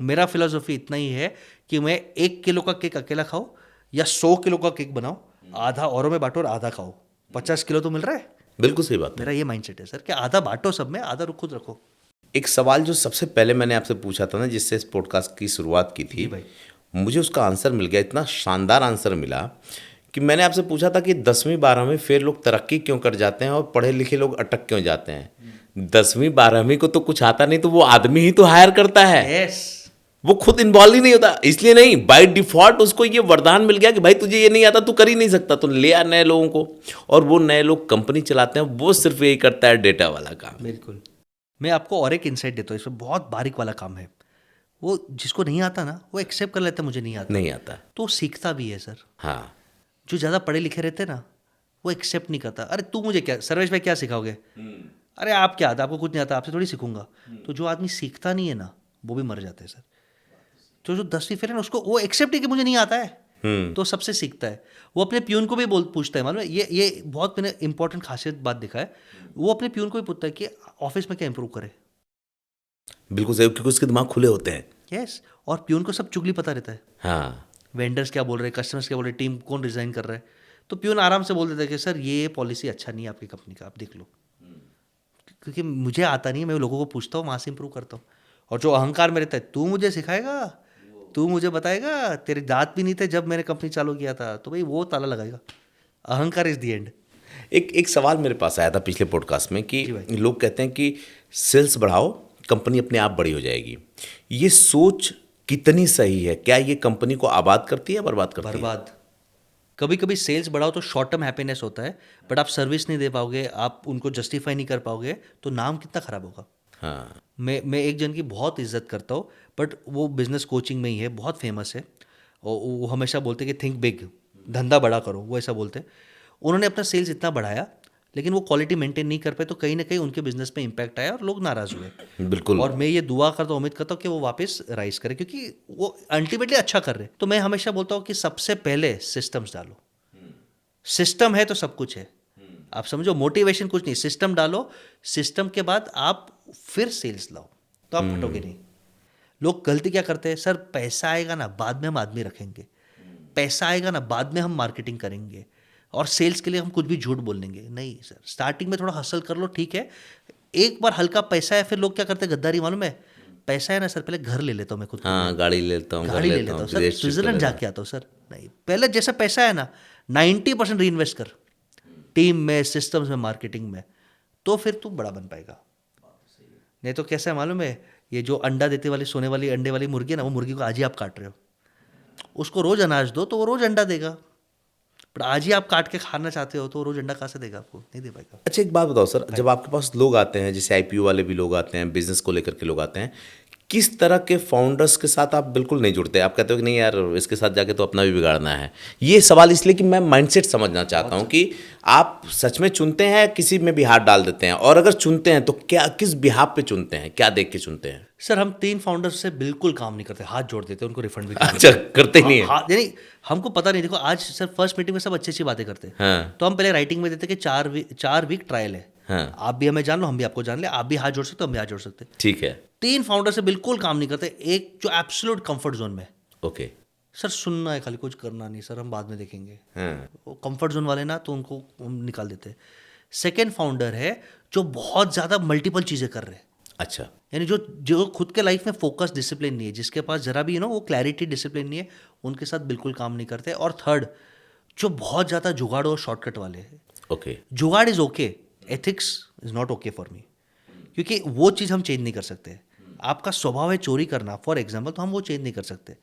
मेरा फिलोसॉफी इतना ही है कि मैं 1 किलो का केक अकेला खाऊं या 100 किलो का केक बनाऊं, आधा औरों में बांटो और आधा खाओ। 50 किलो तो मिल रहा है। बिल्कुल सही बात है। मेरा ये माइंडसेट है सर कि आधा बांटो सब में, आधा खुद रखो। एक सवाल जो सबसे पहले मैंने आपसे पूछा था ना, जिससे इस पॉडकास्ट की शुरुआत की थी, जी भाई। मुझे उसका आंसर मिल गया, इतना शानदार आंसर मिला कि मैंने आपसे पूछा था कि 10वीं 12वीं फेल लोग तरक्की क्यों कर जाते हैं और पढ़े लिखे लोग अटक क्यों जाते हैं। 10वीं 12वीं को तो कुछ आता नहीं, तो वो आदमी ही तो हायर करता है, यस। वो खुद इन्वॉल्व ही नहीं होता। इसलिए नहीं, बाय डिफॉल्ट उसको ये वरदान मिल गया कि भाई तुझे ये नहीं आता, तू कर ही नहीं सकता, तो ले आ नए लोगों को, और वो नए लोग कंपनी चलाते हैं। वो सिर्फ यही करता है, डेटा वाला काम। बिल्कुल। मैं आपको और एक इंसाइट देता हूँ, इसमें बहुत बारीक वाला काम है। वो जिसको नहीं आता ना, वो एक्सेप्ट कर लेता है मुझे नहीं आता, नहीं आता। तो वो सीखता भी है सर। हाँ, जो ज़्यादा पढ़े लिखे रहते हैं ना, वो एक्सेप्ट नहीं करता। अरे तू मुझे क्या, सर्वेश भाई क्या सिखाओगे? अरे आप क्या आता, आपको कुछ नहीं आता, आपसे थोड़ी सीखूंगा। तो जो आदमी सीखता नहीं है ना, वो भी मर जाता है सर। तो जो 10वीं फेल है ना, उसको वो एक्सेप्ट है कि मुझे नहीं आता है, तो सबसे सीखता है। वो अपने प्यून को भी पूछता है, मालूम है, ये बहुत मैंने इंपॉर्टेंट खासियत बात देखा है। वो अपने प्यून को भी पूछता है कि ऑफिस में क्या इंप्रूव करे। बिल्कुल सही, क्योंकि उसके दिमाग खुले होते हैं। यस। और प्यून को सब चुगली पता रहता है, हाँ, वेंडर्स क्या बोल रहे हैं, कस्टमर्स क्या बोल रहे हैं, टीम कौन रिजाइन कर रहा है। तो प्यून आराम से बोल देता है कि सर ये पॉलिसी अच्छा नहीं है आपकी कंपनी का, आप देख लो। क्योंकि मुझे आता नहीं है, मैं लोगों को पूछता हूँ, वहाँ से इंप्रूव करता हूँ। और जो अहंकार में रहता है, तू मुझे सिखाएगा, तू मुझे बताएगा, तेरे दांत भी नहीं थे जब मैंने कंपनी चालू किया था, तो भाई वो ताला लगाएगा। अहंकार इज द एंड। एक सवाल मेरे पास आया था पिछले पॉडकास्ट में कि जी भाई। लोग कहते हैं कि सेल्स बढ़ाओ, कंपनी अपने आप बड़ी हो जाएगी। ये सोच कितनी सही है? क्या ये कंपनी को आबाद करती है या बर्बाद करती है? बर्बाद। कभी कभी सेल्स बढ़ाओ तो शॉर्ट टर्म हैप्पीनेस होता है, बट आप सर्विस नहीं दे पाओगे, आप उनको जस्टिफाई नहीं कर पाओगे, तो नाम कितना खराब होगा। हाँ, मैं एक जन की बहुत इज्जत करता हूँ, बट वो बिजनेस कोचिंग में ही है, बहुत फेमस है। और वो हमेशा बोलते कि थिंक बिग, धंधा बड़ा करो, वो ऐसा बोलते। उन्होंने अपना सेल्स इतना बढ़ाया, लेकिन वो क्वालिटी मेंटेन नहीं कर पाए, तो कहीं ना कहीं उनके बिजनेस पे इम्पैक्ट आया और लोग नाराज हुए। बिल्कुल। और मैं ये दुआ करता हूँ, उम्मीद करता हूँ कि वो वापस राइज करे, क्योंकि वो अल्टीमेटली अच्छा कर रहे हैं। तो मैं हमेशा बोलता हूँ कि सबसे पहले सिस्टम्स डालो। सिस्टम है तो सब कुछ है। आप समझो, मोटिवेशन कुछ नहीं, सिस्टम डालो। सिस्टम के बाद आप फिर सेल्स लाओ, तो आप फटोगे नहीं। लोग गलती क्या करते हैं, सर पैसा आएगा ना बाद में हम आदमी रखेंगे, पैसा आएगा ना बाद में हम मार्केटिंग करेंगे, और सेल्स के लिए हम कुछ भी झूठ बोल देंगे। नहीं सर, स्टार्टिंग में थोड़ा हसल कर लो, ठीक है। एक बार हल्का पैसा है, फिर लोग क्या करते हैं, गद्दारी, मालूम है। पैसा है ना सर, पहले घर ले लेता हूँ मैं खुद के लिए। हाँ, गाड़ी ले लेता हूँ, घर गाड़ी ले लेता लेता हूँ, हूँ सर, विदेश ट्रिप कर स्विट्जरलैंड लेता हूँ। जाके आता हूँ सर। नहीं, पहले जैसा पैसा है ना, 90% री इन्वेस्ट कर, टीम में, सिस्टम्स में, मार्केटिंग में, तो फिर तू बड़ा बन पाएगा। नहीं तो कैसा है मालूम है, ये जो अंडा देते वाली, सोने वाली, अंडे वाली मुर्गी है ना, वो मुर्गी को आज ही आप काट रहे हो। उसको रोज अनाज दो तो वो रोज अंडा देगा, पर आज ही आप काट के खाना चाहते हो तो वो रोज अंडा कहाँ से देगा आपको? नहीं दे पाएगा। अच्छा, एक बात बताओ सर, जब आपके पास लोग आते हैं, जैसे आईपीओ वाले भी लोग आते हैं, बिजनेस को लेकर के लोग आते हैं, किस तरह के फाउंडर्स के साथ आप बिल्कुल नहीं जुड़ते? आप कहते हो कि नहीं यार, इसके साथ जाके तो अपना भी बिगाड़ना है। ये सवाल इसलिए कि मैं माइंडसेट समझना चाहता हूँ कि आप सच में चुनते हैं, किसी में भी हाथ डाल देते हैं, और अगर चुनते हैं तो क्या, किस बिहाफ पे चुनते हैं, क्या देख के चुनते हैं? सर हम 3 फाउंडर्स से बिल्कुल काम नहीं करते, हाथ जोड़ देते, उनको रिफंड भी अच्छा, करते ही नहीं है। हाँ, यानी हमको पता नहीं। देखो आज सर फर्स्ट मीटिंग में सब अच्छी अच्छी बातें करते हैं, हाँ, तो हम पहले राइटिंग में देते कि 4 वीक ट्रायल है। हाँ, आप भी हमें जान लो, हम भी आपको जान ले, आप भी हाथ जोड़ सकते हो, हम भी हाथ जोड़ सकते हैं। ठीक है। 3 फाउंडर से बिल्कुल काम नहीं करते। एक जो एब्सोल्यूट कंफर्ट जोन में, ओके। सर सुनना है खाली, कुछ करना नहीं, सर हम बाद में देखेंगे। हाँ, वो कंफर्ट जोन वाले ना, तो उनको हम निकाल देते हैं। सेकेंड फाउंडर है जो बहुत ज़्यादा मल्टीपल चीज़ें कर रहे हैं, अच्छा, यानी जो जो खुद के लाइफ में फोकस डिसिप्लिन नहीं है, जिसके पास जरा भी वो क्लैरिटी डिसिप्लिन नहीं है, उनके साथ बिल्कुल काम नहीं करते। और थर्ड, जो बहुत ज़्यादा जुगाड़ और शॉर्टकट वाले हैं। ओके। जुगाड़ is okay, ethics is not okay for me, क्योंकि वो चीज़ हम चेंज नहीं कर सकते। आपका स्वभाव है चोरी करना फॉर एग्जाम्पल, तो हम वो चेंज नहीं कर सकते।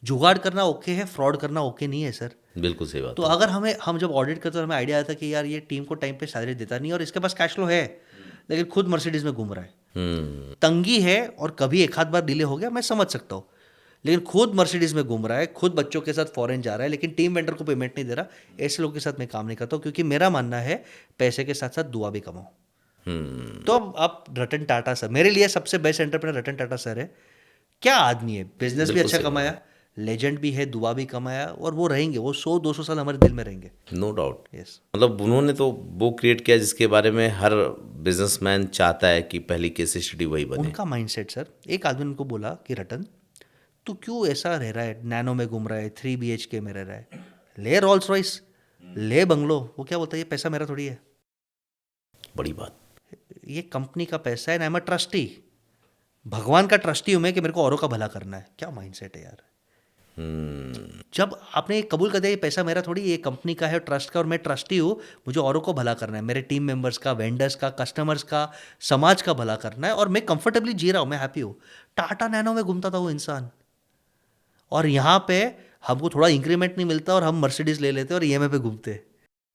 जुगाड़ करना ओके है, फ्रॉड करना ओके नहीं है सर। बिल्कुल सही बात तो अगर हम जब ऑडिट करते तो हमें आइडिया आया था कि यार ये टीम को टाइम पे सैलरी देता नहीं, और इसके पास कैश फ्लो है, लेकिन खुद मर्सिडीज में घूम रहा है। तंगी है, और कभी एक आध बार डिले हो गया, मैं समझ सकता हूँ, लेकिन खुद मर्सिडीज में घूम रहा है, खुद बच्चों के साथ फॉरेन जा रहा है, लेकिन टीम वेंडर को पेमेंट नहीं दे रहा। ऐसे लोगों के साथ मैं काम नहीं करता हूँ, क्योंकि मेरा मानना है पैसे के साथ साथ दुआ भी कमाओ। तो अब आप रतन टाटा सर, मेरे लिए सबसे best entrepreneur Ratan Tata sir है। क्या आदमी है, बिजनेस भी बिल्कुल अच्छा सही कमाया, लेजेंड भी है, दुआ भी कमाया, और वो रहेंगे, वो 100-200 साल हमारे दिल में रहेंगे। No doubt. यस। मतलब उन्होंने तो वो क्रिएट किया जिसके बारे में हर बिजनेसमैन चाहता है कि पहली केस स्टडी वही बने। उनका माइंडसेट सर, एक आदमी ने उनको बोला कि रतन तू क्यों ऐसा रह रहा है, नैनो में घूम रहा है, 3 BHK में रह रहा है, ले रोल्स रॉयस, ले बंगलो। वो क्या बोलता है, ये पैसा मेरा थोड़ी है, बड़ी बात। ये कंपनी का पैसा है, आई एम अ ट्रस्टी। भगवान का ट्रस्टी हूं मैं कि मेरे को औरों का भला करना है। क्या माइंडसेट है यार। जब आपने ये कबूल कर दिया ये पैसा मेरा थोड़ी, ये कंपनी का है, ट्रस्ट का, और मैं ट्रस्टी हूँ, मुझे औरों को भला करना है, मेरे टीम मेंबर्स का, वेंडर्स का, कस्टमर्स का, समाज का भला करना है, और मैं कंफर्टेबली जी रहा हूँ, मैं हैप्पी हूँ। टाटा नैनो में घूमता था वो इंसान, और यहाँ पे हमको थोड़ा इंक्रीमेंट नहीं मिलता और हम मर्सिडीज ले लेते और ईएमआई पे घूमते।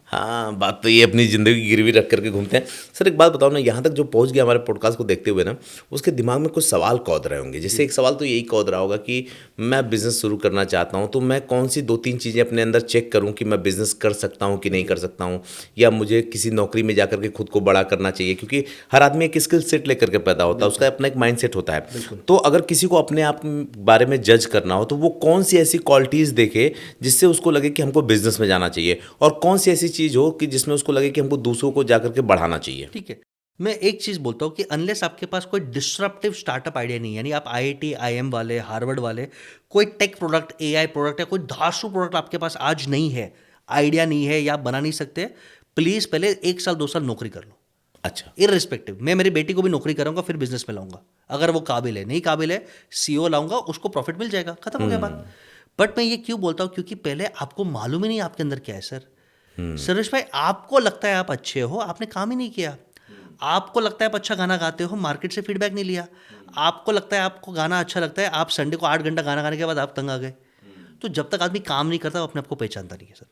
हाँ, बात तो ये अपनी ज़िंदगी गिरवी रख करके घूमते हैं। सर एक बात बताओ ना, यहाँ तक जो पहुँच गया हमारे पॉडकास्ट को देखते हुए ना, उसके दिमाग में कुछ सवाल कौद रहे होंगे। जैसे एक सवाल तो यही कौद रहा होगा कि मैं बिज़नेस शुरू करना चाहता हूँ, तो मैं कौन सी 2-3 चीज़ें अपने अंदर चेक करूँ कि मैं बिज़नेस कर सकता हूँ कि नहीं कर सकता हूँ, या मुझे किसी नौकरी में जाकर के खुद को बड़ा करना चाहिए, क्योंकि हर आदमी एक स्किल सेट लेकर के पैदा होता है, उसका अपना एक माइंड सेट होता है। तो अगर किसी को अपने आप बारे में जज करना हो तो वो कौन सी ऐसी क्वालिटीज़ देखे जिससे उसको लगे कि हमको बिजनेस में जाना चाहिए, और कौन सी ऐसी चीज़ हो कि जिसमें उसको लगे कि हमको दूसरों को जाकर के बढ़ाना चाहिए। ठीक है, मैं एक चीज बोलता हूँ कि अनलेस आपके पास कोई डिस्ट्रप्टिव स्टार्टअप आइडिया नहीं है, यानी आप आईआईटी आईएम वाले, हार्वर्ड वाले, कोई टेक प्रोडक्ट, एआई प्रोडक्ट या कोई धांसू प्रोडक्ट आपके पास आज नहीं है, आइडिया नहीं है या आप बना नहीं सकते, प्लीज पहले 1 साल 2 साल नौकरी कर लो। अच्छा। इररिस्पेक्टिव, मैं मेरी बेटी को भी नौकरी कराऊंगा, फिर बिजनेस में लाऊंगा। अगर वो काबिल है, नहीं काबिल है, सीईओ लाऊंगा, उसको प्रॉफिट मिल जाएगा, खत्म हो गया बात। बट मैं ये क्यों बोलता हूँ, क्योंकि पहले आपको मालूम ही नहीं आपके अंदर क्या है सर। सुरेश भाई, आपको लगता है आप अच्छे हो, आपने काम ही नहीं किया। आपको लगता है आप अच्छा गाना गाते हो, मार्केट से फीडबैक नहीं लिया। आपको लगता है आपको गाना अच्छा लगता है, आप संडे को 8 घंटा गाना गाने के बाद आप तंग आ गए। तो जब तक आदमी काम नहीं करता वो अपने आप को पहचानता नहीं है सर।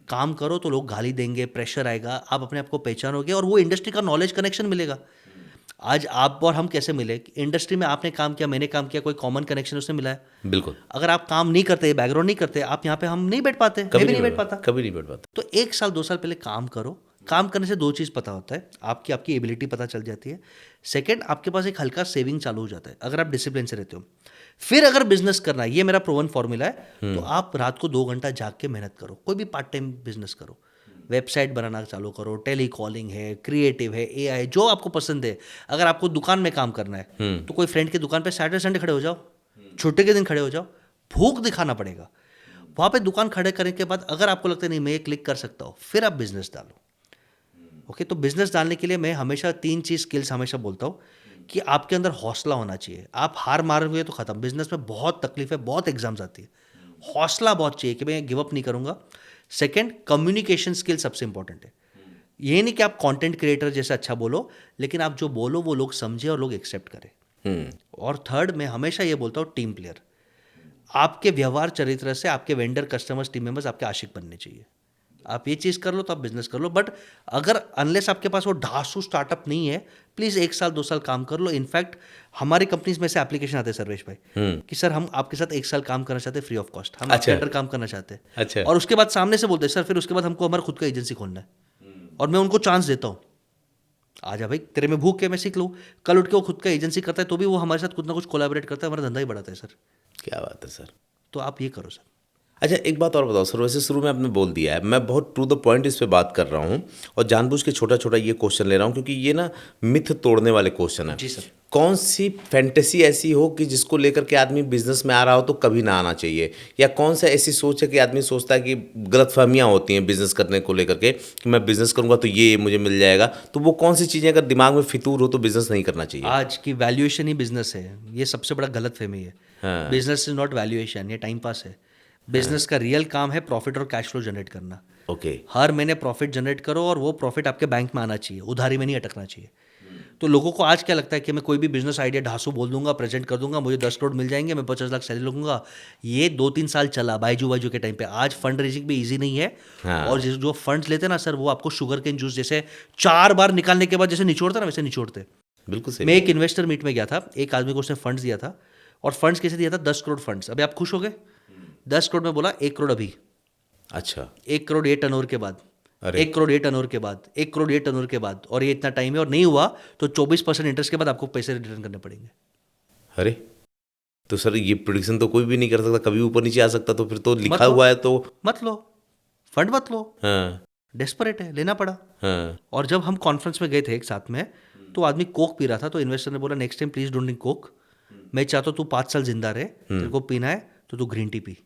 काम करो तो लोग गाली देंगे, प्रेशर आएगा, आप अपने आप को पहचानोगे और वो इंडस्ट्री का नॉलेज कनेक्शन मिलेगा। आज आप और हम कैसे मिले, इंडस्ट्री में आपने काम किया, मैंने काम किया, कोई कॉमन कनेक्शन उससे मिला है। बिल्कुल। अगर आप काम नहीं करते, बैकग्राउंड नहीं करते, आप यहाँ पे हम नहीं बैठ पाते, मैं भी नहीं बैठ पाता। कभी नहीं बैठ पाता। तो 1 साल 2 साल पहले काम करो। काम करने से 2 चीज़ पता होता है, आपकी आपकी एबिलिटी पता चल जाती है। सेकंड, आपके पास एक हल्का सेविंग चालू हो जाता है अगर आप डिसिप्लिन से रहते हो। फिर अगर बिजनेस करना है, ये मेरा प्रूवन फॉर्मूला है, तो आप रात को 2 घंटा जाग के मेहनत करो, कोई भी पार्ट टाइम बिजनेस करो, वेबसाइट बनाना चालू करो, टेली कॉलिंग है, क्रिएटिव है, एआई, जो आपको पसंद है। अगर आपको दुकान में काम करना है तो कोई फ्रेंड की दुकान पे सैटरडे संडे खड़े हो जाओ, छुट्टी के दिन खड़े हो जाओ, भूख दिखाना पड़ेगा। वहाँ पे दुकान खड़े करने के बाद अगर आपको लगता है नहीं मैं ये क्लिक कर सकता हूँ, फिर आप बिजनेस डालो। ओके, तो बिजनेस डालने के लिए मैं हमेशा 3 चीज़ स्किल्स हमेशा बोलता हूँ कि आपके अंदर हौसला होना चाहिए। आप हार मारोगे तो खत्म। बिजनेस में बहुत तकलीफ है, बहुत एग्जाम्स आती है, हौसला बहुत चाहिए कि मैं गिव अप नहीं करूँगा। सेकंड, कम्युनिकेशन स्किल सबसे इंपॉर्टेंट है। ये नहीं कि आप कंटेंट क्रिएटर जैसे अच्छा बोलो, लेकिन आप जो बोलो वो लोग समझे और लोग एक्सेप्ट करें। और थर्ड, मैं हमेशा ये बोलता हूँ टीम प्लेयर। आपके व्यवहार चरित्र से आपके वेंडर, कस्टमर्स, टीम मेंबर्स आपके आशिक बनने चाहिए। आप ये चीज़ कर लो तो आप बिजनेस कर लो। बट अगर अनलेस आपके पास वो ढांसू स्टार्टअप नहीं है, प्लीज़ 1 साल 2 साल काम कर लो। इनफैक्ट हमारी कंपनीज में से एप्लीकेशन आते हैं सर्वेश भाई कि सर हम आपके साथ 1 साल काम करना चाहते हैं फ्री ऑफ कॉस्ट, हम आपके अंडर काम करना चाहते हैं। अच्छा। और उसके बाद सामने से बोलते हैं सर फिर उसके बाद हमको हमारा खुद का एजेंसी खोलना है, और मैं उनको चांस देता हूँ, आजा भाई तेरे में भूख है, मैं सीख लूँ। कल उठ के वो खुद का एजेंसी करता है तो भी वो हमारे साथ कुछ ना कुछ कोलैबोरेट करता है, हमारा धंधा ही बढ़ाता है सर। क्या बात है सर। तो आप ये करो सर। अच्छा, एक बात और बताओ सर, वैसे शुरू में आपने बोल दिया है, मैं बहुत टू द पॉइंट इस पे बात कर रहा हूँ और जानबूझ के छोटा छोटा ये क्वेश्चन ले रहा हूँ क्योंकि ये ना मिथ तोड़ने वाले क्वेश्चन है। जी सर। कौन सी फैंटेसी ऐसी हो कि जिसको लेकर के आदमी बिजनेस में आ रहा हो तो कभी ना आना चाहिए, या कौन सा ऐसी सोच है कि आदमी सोचता है कि गलतफहमियां होती हैं बिजनेस करने को लेकर के कि मैं बिजनेस करूंगा तो ये मुझे मिल जाएगा, तो वो कौन सी चीज़ें अगर दिमाग में फितूर हो तो बिजनेस नहीं करना चाहिए? आज की वैल्यूएशन ही बिजनेस है, ये सबसे बड़ा गलत फहमी है। हाँ। बिजनेस इज नॉट वैल्यूएशन, ये टाइम पास है। बिजनेस का रियल काम है प्रॉफिट और कैश फ्लो जनरेट करना। ओके। हर महीने प्रॉफिट जनरेट करो और वो प्रॉफिट आपके बैंक में आना चाहिए, उधारी में नहीं अटकना चाहिए। तो लोगों को आज क्या लगता है कि मैं कोई भी बिजनेस आइडिया ढांसू बोल दूंगा, प्रेजेंट कर दूंगा, मुझे 10 करोड़ मिल जाएंगे, मैं 50 लाख सैलरी लूंगा। ये 2-3 साल चला बायजू के टाइम पे। आज फंड रेजिंग भी इजी नहीं है। हाँ। और जो फंड्स लेते हैं ना सर, वो आपको शुगर केन जूस जैसे 4 बार निकालने के बाद जैसे निचोड़ते ना, वैसे निचोड़ते। बिल्कुल सही। मैं एक इन्वेस्टर मीट में गया था, एक आदमी को उसने फंड्स दिया था, और फंड्स कैसे दिया था, 10 करोड़ फंड्स। अभी आप खुश हो गए? 10 करोड़ में बोला 1 करोड़ अभी, अच्छा। 1 करोड़ ये टर्नओवर के बाद, अरे। 1 करोड़ ये टर्नओवर के बाद, 1 करोड़ ये टर्नओवर के बाद, और ये इतना टाइम है और नहीं हुआ तो 24% इंटरेस्ट के बाद आपको पैसे रिटर्न करने पड़ेंगे। अरे, तो सर ये प्रेडिक्शन तो कोई भी नहीं कर सकता, कभी ऊपर नीचे आ सकता, तो फिर तो लिखा लो। हुआ है तो। मत लो फंड, मत लो। हाँ। डेस्परेट है, लेना पड़ा। हाँ। और जब हम कॉन्फ्रेंस में गए थे एक साथ में, तो आदमी कोक पी रहा था, तो इन्वेस्टर ने बोला next time please don't drink Coke, मैं चाहता हूँ तू 5 साल जिंदा रहे, तेरे को पीना है तो तू ग्रीन टी पी।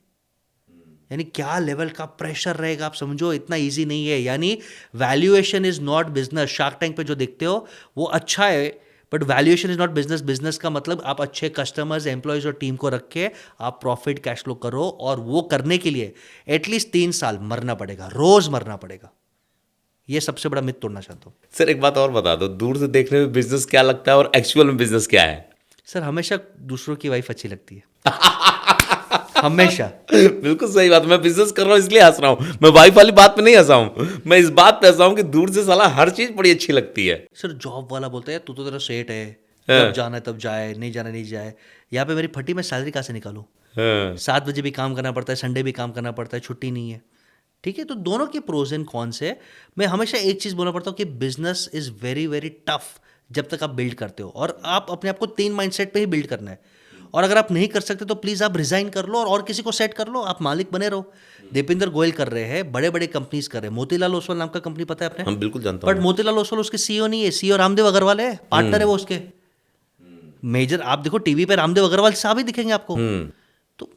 यानी क्या लेवल का प्रेशर रहेगा, आप समझो, इतना इजी नहीं है। यानी valuation is not business. Shark tank पे जो देखते हो वो अच्छा है, but valuation is not business. Business का मतलब आप अच्छे कस्टमर्स, एम्प्लॉयज और टीम को रख के आप प्रॉफिट कैश फ्लो करो, और वो करने के लिए एटलीस्ट 3 साल मरना पड़ेगा, रोज मरना पड़ेगा। ये सबसे बड़ा मिथ तोड़ना चाहता हूँ। सर एक बात और बता दो, दूर से देखने में बिजनेस क्या लगता है और एक्चुअल में बिजनेस क्या है? सर हमेशा दूसरों की वाइफ अच्छी लगती है, हमेशा। बिल्कुल सही बात। मैं बिजनेस कर रहा हूँ इसलिए हंस रहा हूँ, मैं वाइफ वाली बात पे नहीं हंसा हूँ, मैं इस बात पे हंसा हूँ कि दूर से साला हर चीज बड़ी अच्छी लगती है। सर जॉब वाला बोलता है, तू तो तेरा सेट है, हाँ। जब जाना है तब जाए, नहीं जाना नहीं जाए। यहाँ पे मेरी फटी, मैं सैलरी कहाँ से निकालूँ? हाँ। 7 बजे भी काम करना पड़ता है, संडे भी काम करना पड़ता है, छुट्टी नहीं है। ठीक है, तो दोनों के प्रोज एंड कॉन्स है। मैं हमेशा एक चीज़ बोलना पड़ता हूँ कि business is very very tough जब तक आप बिल्ड करते हो, और आप अपने आप को 3 माइंडसेट पे ही बिल्ड करना है। और अगर आप नहीं कर सकते तो प्लीज़ आप रिजाइन कर लो और किसी को सेट कर लो, आप मालिक बने रहो। दीपेंद्र गोयल कर रहे हैं, बड़े बड़े कंपनीज कर रहे हैं। मोतीलाल ओसवाल नाम का कंपनी पता है आपने? हम बिल्कुल जानता बट हूँ। मोतीलाल ओसवाल उसके सीईओ नहीं है, सीईओ रामदेव अग्रवाल है, पार्टनर है वो उसके। मेजर आप देखो टीवी पे रामदेव अग्रवाल साहब ही दिखेंगे आपको। तो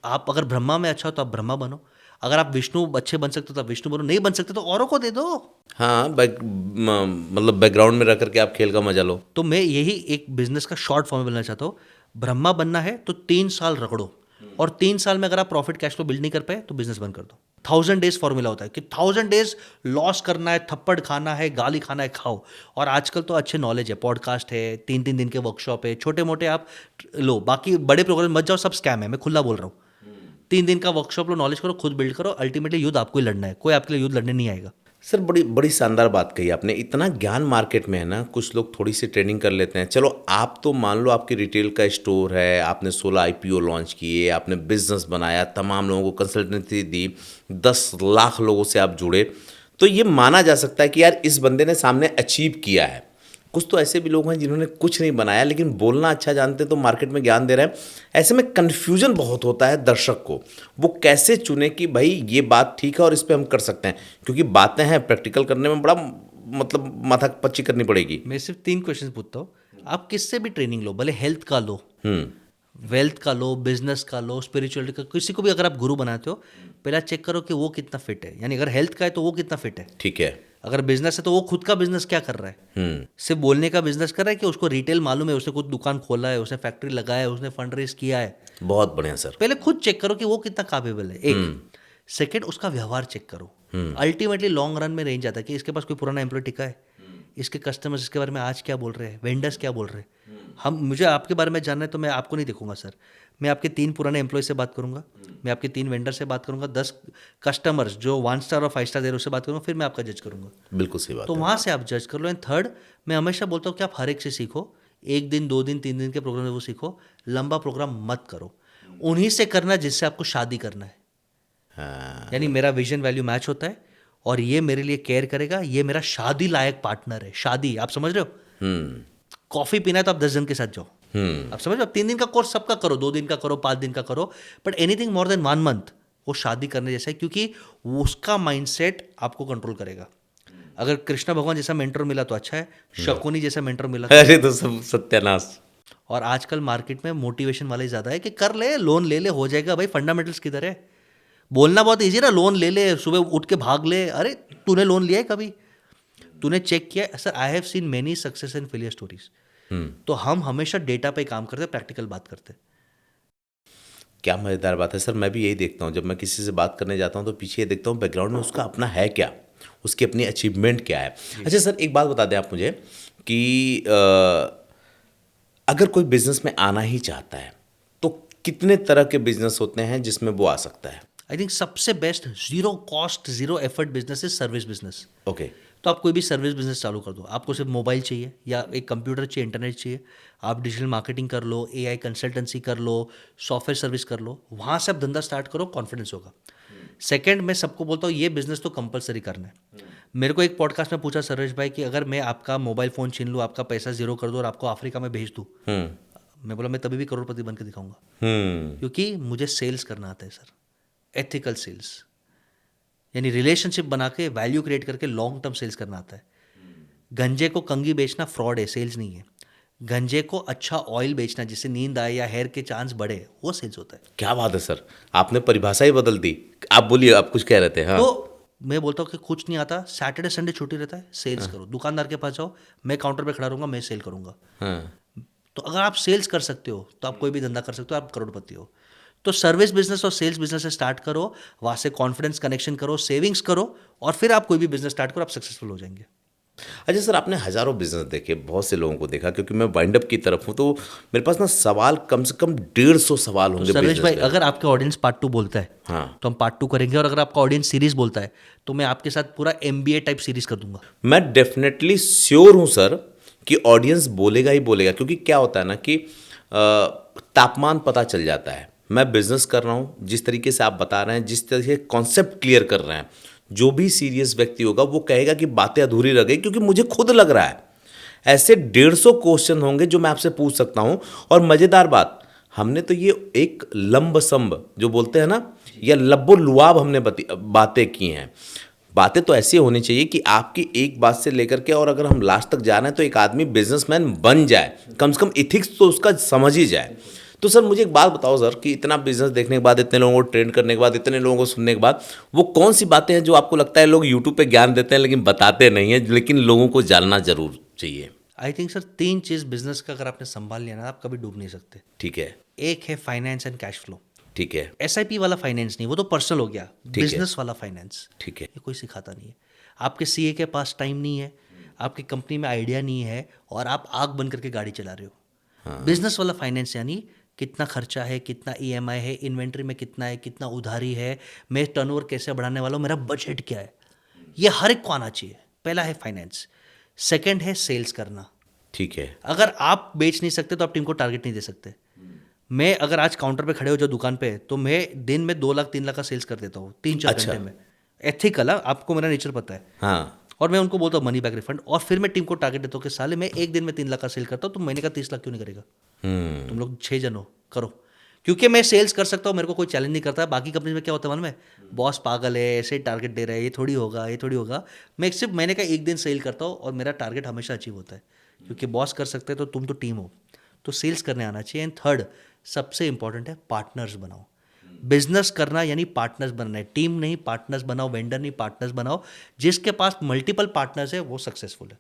आप अगर ब्रह्मा में अच्छा हो तो आप ब्रह्मा बनो, अगर आप विष्णु अच्छे बन सकते हो तो आप विष्णु बनो, नहीं बन सकते तो औरों को दे दो। हाँ, मतलब बैकग्राउंड में रख करके आप खेल का मजा लो। तो मैं यही एक बिजनेस का शॉर्ट फॉर्म में बोलना चाहता हूँ, ब्रह्मा बनना है तो 3 साल रगड़ो, और 3 साल में अगर आप प्रॉफिट कैश फ्लो बिल्ड नहीं कर पाए तो बिजनेस बंद कर दो। 1000 डेज फॉर्मूला होता है कि 1000 डेज लॉस करना है, थप्पड़ खाना है, गाली खाना है, खाओ। और आजकल तो अच्छे नॉलेज है, पॉडकास्ट है, 3-3 दिन के वर्कशॉप है, छोटे मोटे आप लो, बाकी बड़े प्रोग्राम मत जाओ, सब स्कैम है, मैं खुला बोल रहा हूँ। 3 दिन का वर्कशॉप लो, नॉलेज करो, खुद बिल्ड करो, अल्टीमेटली युद्ध आपको ही लड़ना है, कोई आपके लिए युद्ध लड़ने नहीं आएगा। सर बड़ी बड़ी शानदार बात कही आपने। इतना ज्ञान मार्केट में है ना, कुछ लोग थोड़ी सी ट्रेनिंग कर लेते हैं। चलो आप तो मान लो आपकी रिटेल का स्टोर है, आपने 16 आईपीओ लॉन्च किए, आपने बिजनेस बनाया, तमाम लोगों को कंसल्टेंसी दी, 10 लाख लोगों से आप जुड़े, तो ये माना जा सकता है कि यार इस बंदे ने सामने अचीव किया है। कुछ तो ऐसे भी लोग हैं जिन्होंने कुछ नहीं बनाया लेकिन बोलना अच्छा जानते हैं, तो मार्केट में ज्ञान दे रहे हैं। ऐसे में कन्फ्यूजन बहुत होता है दर्शक को, वो कैसे चुने कि भाई ये बात ठीक है और इस पे हम कर सकते हैं, क्योंकि बातें हैं प्रैक्टिकल करने में बड़ा मतलब माथा पच्ची करनी पड़ेगी। मैं सिर्फ 3 क्वेश्चन पूछता हूँ, आप किससे भी ट्रेनिंग लो, भले हेल्थ का लो, वेल्थ का लो, बिजनेस का लो, स्पिरिचुअलिटी का, किसी को भी अगर आप गुरु बनाते हो, पहला चेक करो कि वो कितना फिट है। यानी अगर हेल्थ का है तो वो कितना फिट है, ठीक है। अगर बिजनेस है तो वो खुद का बिजनेस क्या कर रहा है, सिर्फ बोलने का बिजनेस कर रहा है कि उसको रिटेल मालूम है, उसने खुद दुकान खोला है, उसने फैक्ट्री लगाया है, उसने फंड रेज किया है। बहुत बढ़िया सर। पहले खुद चेक करो कि वो कितना कापेबल है, एक। सेकंड, उसका व्यवहार चेक करो। अल्टीमेटली लॉन्ग रन में रेंज जाता है कि इसके पास कोई पुराना एम्प्लॉय टिका है, इसके कस्टमर्स इसके बारे में आज क्या बोल रहे हैं, वेंडर्स क्या बोल रहे हैं। मुझे आपके बारे में जानना है तो मैं आपको नहीं देखूंगा सर, मैं आपके 3 पुराने एम्प्लॉय से बात करूंगा, मैं आपके 3 वेंडर से बात करूंगा, 10 कस्टमर्स जो 1 स्टार और 5 स्टार दे रहे उससे बात करूंगा, फिर मैं आपका जज करूंगा। बिल्कुल सही बात तो है। वहाँ से आप जज कर लो। एंड थर्ड, मैं हमेशा बोलता हूँ कि आप हर एक से सीखो, 1 दिन 2 दिन 3 दिन के प्रोग्राम में वो सीखो, लंबा प्रोग्राम मत करो। उन्हीं से करना जिससे आपको शादी करना है। हाँ। यानी मेरा विजन वैल्यू मैच होता है और ये मेरे लिए केयर करेगा, ये मेरा शादी लायक पार्टनर है। शादी, आप समझ रहे हो? कॉफी पीना है तो आप 10 जन के साथ जाओ, आप समझ रहे हो? 3 दिन का कोर्स सबका करो, 2 दिन का करो, 5 दिन का करो, but anything more than 1 month वो शादी करने जैसा है, क्योंकि उसका माइंडसेट आपको कंट्रोल करेगा। अगर कृष्ण भगवान जैसा मेंटर मिला तो अच्छा है, शकुनी जैसा मेंटर मिला तो। अरे तो सब सत्यानाश। और आजकल मार्केट में मोटिवेशन वाले ज़्यादा है कि कर ले, लोन ले ले, हो जाएगा। भाई फंडामेंटल्स किधर है? बोलना बहुत ईजी ना, लोन ले ले, सुबह उठ के भाग ले। अरे तूने लोन लिया है कभी? तूने चेक किया? Sir I have seen many success and failure stories. तो हम हमेशा डेटा पे काम करते, प्रैक्टिकल बात करते। क्या मज़ेदार बात है सर। मैं भी यही देखता हूँ, जब मैं किसी से बात करने जाता हूँ तो पीछे ये देखता हूँ बैकग्राउंड में उसका अपना है क्या, उसकी अपनी अचीवमेंट क्या है। अच्छा सर, एक बात बता दें आप मुझे कि अगर कोई बिजनेस में आना ही चाहता है तो कितने तरह के बिजनेस होते हैं जिसमें वो आ सकता है? आई थिंक सबसे best 0 cost 0 effort business is service business. Okay. तो आप कोई भी सर्विस बिजनेस चालू कर दो, आपको सिर्फ मोबाइल चाहिए या एक कंप्यूटर चाहिए, इंटरनेट चाहिए, आप डिजिटल मार्केटिंग कर लो, एआई कंसल्टेंसी कर लो, सॉफ्टवेयर सर्विस कर लो, वहाँ से आप धंधा स्टार्ट करो, कॉन्फिडेंस होगा। सेकंड, मैं सबको बोलता हूँ ये बिजनेस तो कंपलसरी करना है। मेरे को एक पॉडकास्ट में पूछा सर्वेश भाई कि अगर मैं आपका मोबाइल फ़ोन छीन लूँ, आपका पैसा 0 कर दूँ और आपको अफ्रीका में भेज दूँ, मैं बोला मैं तभी भी करोड़पति बन के दिखाऊंगा, क्योंकि मुझे सेल्स करना आता है सर, एथिकल सेल्स, यानी रिलेशनशिप बना के वैल्यू क्रिएट करके लॉन्ग टर्म सेल्स करना आता है। गंजे को कंगी बेचना फ्रॉड है, सेल्स नहीं है। गंजे को अच्छा ऑयल बेचना जिससे नींद आए या हेयर के चांस बढ़े, वो सेल्स होता है। क्या बात है सर, आपने परिभाषा ही बदल दी। आप बोलिए, आप कुछ कह रहे थे। हाँ। तो मैं बोलता हूँ कि कुछ नहीं आता, सैटरडे संडे छुट्टी रहता है, सेल्स करो। दुकानदार के पास जाओ, मैं काउंटर पे खड़ा रहूंगा, मैं सेल करूंगा। हाँ। तो अगर आप सेल्स कर सकते हो तो आप कोई भी धंधा कर सकते हो, आप करोड़पति हो। तो सर्विस बिजनेस और सेल्स बिजनेस से स्टार्ट करो, वहाँ से कॉन्फिडेंस कनेक्शन करो, सेविंग्स करो, और फिर आप कोई भी बिजनेस स्टार्ट करो, आप सक्सेसफुल हो जाएंगे। अच्छा सर, आपने हज़ारों बिजनेस देखे, बहुत से लोगों को देखा, क्योंकि मैं वाइंड अप की तरफ हूँ, तो मेरे पास ना सवाल कम से कम 150 सवाल तो होंगे सर्वेश बिजनेस भाई, में। अगर आपके ऑडियंस पार्ट 2 बोलता है हाँ। तो हम पार्ट 2 करेंगे, और अगर आपका ऑडियंस सीरीज बोलता है तो मैं आपके साथ पूरा MBA टाइप सीरीज कर दूंगा। मैं डेफिनेटली श्योर हूँ सर कि ऑडियंस बोलेगा ही बोलेगा, क्योंकि क्या होता है ना कि तापमान पता चल जाता है। मैं बिजनेस कर रहा हूँ, जिस तरीके से आप बता रहे हैं, जिस तरह से कॉन्सेप्ट क्लियर कर रहे हैं, जो भी सीरियस व्यक्ति होगा वो कहेगा कि बातें अधूरी रह गई, क्योंकि मुझे खुद लग रहा है ऐसे 150 क्वेश्चन होंगे जो मैं आपसे पूछ सकता हूँ। और मज़ेदार बात, हमने तो ये एक लंब सम्ब जो बोलते हैं ना, या लब्बो लुआब हमने बातें की हैं। बातें तो ऐसी होनी चाहिए कि आपकी एक बात से लेकर के, और अगर हम लास्ट तक जा रहे हैं तो एक आदमी बिजनेसमैन बन जाए, कम से कम इथिक्स तो उसका समझ ही जाए। तो सर मुझे एक बात बताओ सर, कि इतना बिजनेस देखने के बाद, इतने लोगों को ट्रेन करने के बाद, इतने लोगों को सुनने के बाद, वो कौन सी बातें हैं जो आपको लगता है लोग यूट्यूब पे ज्ञान देते हैं लेकिन बताते नहीं हैं, लेकिन लोगों को जानना जरूर चाहिए? I think sir 3 cheese business का अगर आपने संभाल लिया ना, आप कभी डूब नहीं सकते। ठीक है। एक है फाइनेंस एंड कैश फ्लो। ठीक है। SIP वाला फाइनेंस नहीं, वो तो पर्सनल हो गया। है। बिजनेस वाला फाइनेंस, ठीक है। ये कोई सिखाता नहीं है। आपके CA के पास टाइम नहीं है, आपकी कंपनी में आइडिया नहीं है, और आप आग बंद करके गाड़ी चला रहे हो। बिजनेस वाला फाइनेंस यानी कितना खर्चा है, कितना EMI है, इन्वेंट्री में कितना है, कितना उधारी है, मैं टर्नओवर कैसे बढ़ाने वाला हूँ, मेरा बजट क्या है, ये हर एक को आना चाहिए। पहला है फाइनेंस। सेकंड है सेल्स करना। ठीक है। अगर आप बेच नहीं सकते तो आप टीम को टारगेट नहीं दे सकते। मैं अगर आज काउंटर पे खड़े हो जाओ दुकान पे, तो मैं दिन में 2 लाख 3 लाख का सेल्स कर देता हूँ 3-4 अच्छा। घंटे में। एथिकल है, आपको मेरा नेचर पता है। हाँ। और मैं उनको बोलता हूँ मनी बैक रिफंड, और फिर मैं टीम को टारगेट देता हूँ कि साले मैं एक दिन में 3 लाख का सेल करता हूँ, तुम महीने का 30 लाख क्यों नहीं करेगा? तुम लोग 6 जन हो, करो। क्योंकि मैं सेल्स कर सकता हूँ, मेरे को कोई चैलेंज नहीं करता। बाकी कंपनी में क्या होता है मालूम है, बॉस पागल है, ऐसे टारगेट दे रहा है, ये थोड़ी होगा, ये थोड़ी होगा। मैं सिर्फ महीने का 1 दिन सेल करता हूँ, और मेरा टारगेट हमेशा अचीव होता है, क्योंकि बॉस कर सकते हैं तो तुम तो टीम हो, तो सेल्स करने आना चाहिए। एंड थर्ड सबसे इंपॉर्टेंट है, पार्टनर्स बनाओ। बिजनेस करना यानी पार्टनर्स बनना है, टीम नहीं, पार्टनर्स बनाओ। वेंडर नहीं, पार्टनर्स बनाओ। जिसके पास मल्टीपल पार्टनर्स है वो सक्सेसफुल है।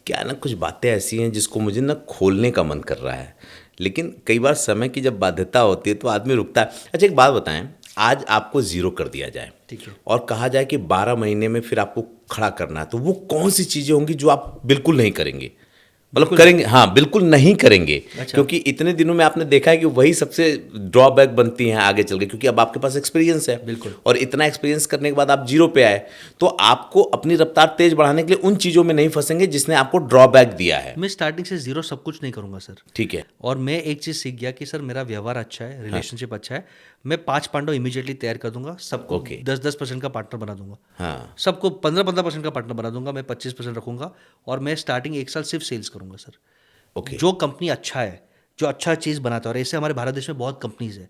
क्या ना, कुछ बातें ऐसी हैं जिसको मुझे ना खोलने का मन कर रहा है, लेकिन कई बार समय की जब बाध्यता होती है तो आदमी रुकता है। अच्छा एक बात बताएं, आज आपको जीरो कर दिया जाए, ठीक है, और कहा जाए कि 12 महीने में फिर आपको खड़ा करना है, तो वो कौन सी चीज़ें होंगी जो आप बिल्कुल नहीं करेंगे? मतलब करेंगे, हाँ बिल्कुल नहीं करेंगे। अच्छा। क्योंकि इतने दिनों में आपने देखा है कि वही सबसे ड्रॉबैक बनती हैं आगे चल के, क्योंकि अब आपके पास एक्सपीरियंस है। बिल्कुल। और इतना एक्सपीरियंस करने के बाद आप जीरो पे आए, तो आपको अपनी रफ्तार तेज बढ़ाने के लिए उन चीज़ों में नहीं फंसेंगे जिसने आपको ड्रॉबैक दिया है। मैं स्टार्टिंग से जीरो सब कुछ नहीं करूंगा सर। ठीक है। और मैं एक चीज़ सीख गया कि सर मेरा व्यवहार अच्छा है, रिलेशनशिप अच्छा है, मैं 5 पांडव इमीडिएटली तैयार कर दूंगा, सबको 10-10% का पार्टनर बना दूंगा। हाँ। सबको 15-15% का पार्टनर बना दूंगा, मैं 25% रखूंगा, और मैं स्टार्टिंग 1 साल सिर्फ सेल्स करूंगा सर। ओके। जो कंपनी अच्छा है, जो अच्छा चीज़ बनाता है, और ऐसे हमारे भारत देश में बहुत कंपनीज है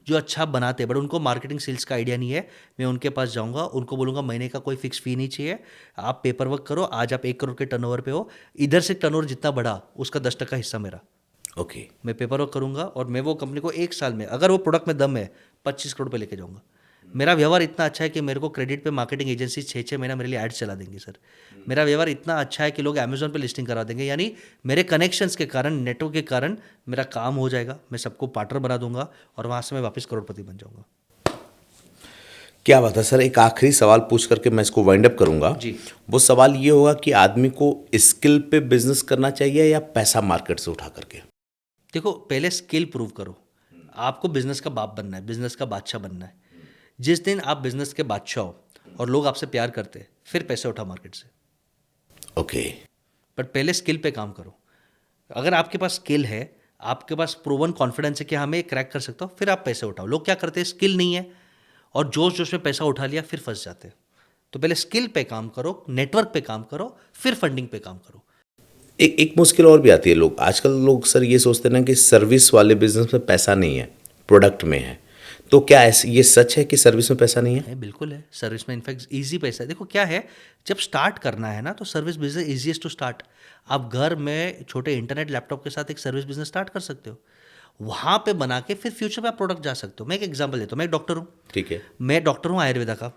जो अच्छा बनाते हैं, बट उनको मार्केटिंग सेल्स का आइडिया नहीं है। मैं उनके पास जाऊंगा, उनको बोलूंगा महीने का कोई फिक्स फी नहीं चाहिए, आप पेपर वर्क करो। आज आप 1 करोड़ के टर्नओवर पे हो, इधर से टर्नओवर जितना बढ़ा उसका 10% हिस्सा मेरा। ओके। मैं पेपर वर्क करूंगा, और मैं वो कंपनी को 1 साल में, अगर वो प्रोडक्ट में दम है, 25 करोड़ पे लेके जाऊंगा। मेरा व्यवहार इतना अच्छा है कि मेरे को क्रेडिट पे मार्केटिंग एजेंसी 6-6 महीना मेरे लिए एड्स चला देंगे सर। मेरा व्यवहार इतना अच्छा है कि लोग अमेजोन पे लिस्टिंग करा देंगे, यानी मेरे कनेक्शंस के कारण, नेटवर्क के कारण मेरा काम हो जाएगा। मैं सबको पार्टनर बना दूंगा, और वहाँ से मैं वापस करोड़पति बन जाऊंगा। क्या बात है सर, एक आखिरी सवाल पूछ करके मैं इसको वाइंड अप करूंगा जी। वो सवाल ये होगा कि आदमी को स्किल पे बिजनेस करना चाहिए या पैसा मार्केट से उठा करके? देखो, पहले स्किल प्रूव करो। आपको बिजनेस का बाप बनना है, बिजनेस का बादशाह बनना है। जिस दिन आप बिजनेस के बादशाह हो और लोग आपसे प्यार करते हैं, फिर पैसे उठाओ मार्केट से। ओके। बट पहले स्किल पे काम करो। अगर आपके पास स्किल है, आपके पास प्रूवन कॉन्फिडेंस है कि हाँ मैं क्रैक कर सकता हूँ, फिर आप पैसे उठाओ। लोग क्या करते हैं, स्किल नहीं है और जोश जोश में पैसा उठा लिया, फिर फंस जाते हैं। तो पहले स्किल पे काम करो, नेटवर्क पे काम करो, फिर फंडिंग पे काम करो। एक मुश्किल और भी आती है। लोग आजकल लोग सर ये सोचते हैं ना कि सर्विस वाले बिजनेस में पैसा नहीं है, प्रोडक्ट में है। तो क्या ऐसे ये सच है कि सर्विस में पैसा नहीं है? बिल्कुल है, सर्विस में इनफैक्ट ईजी पैसा है। देखो क्या है, जब स्टार्ट करना है ना तो service business easiest to start. आप घर में छोटे इंटरनेट लैपटॉप के साथ एक सर्विस बिजनेस स्टार्ट कर सकते हो, वहाँ पे बना के फिर फ्यूचर में आप प्रोडक्ट जा सकते हो। मैं एक एग्जांपल देता हूँ, मैं एक डॉक्टर हूँ, ठीक है। मैं डॉक्टर हूँ आयुर्वेदा का,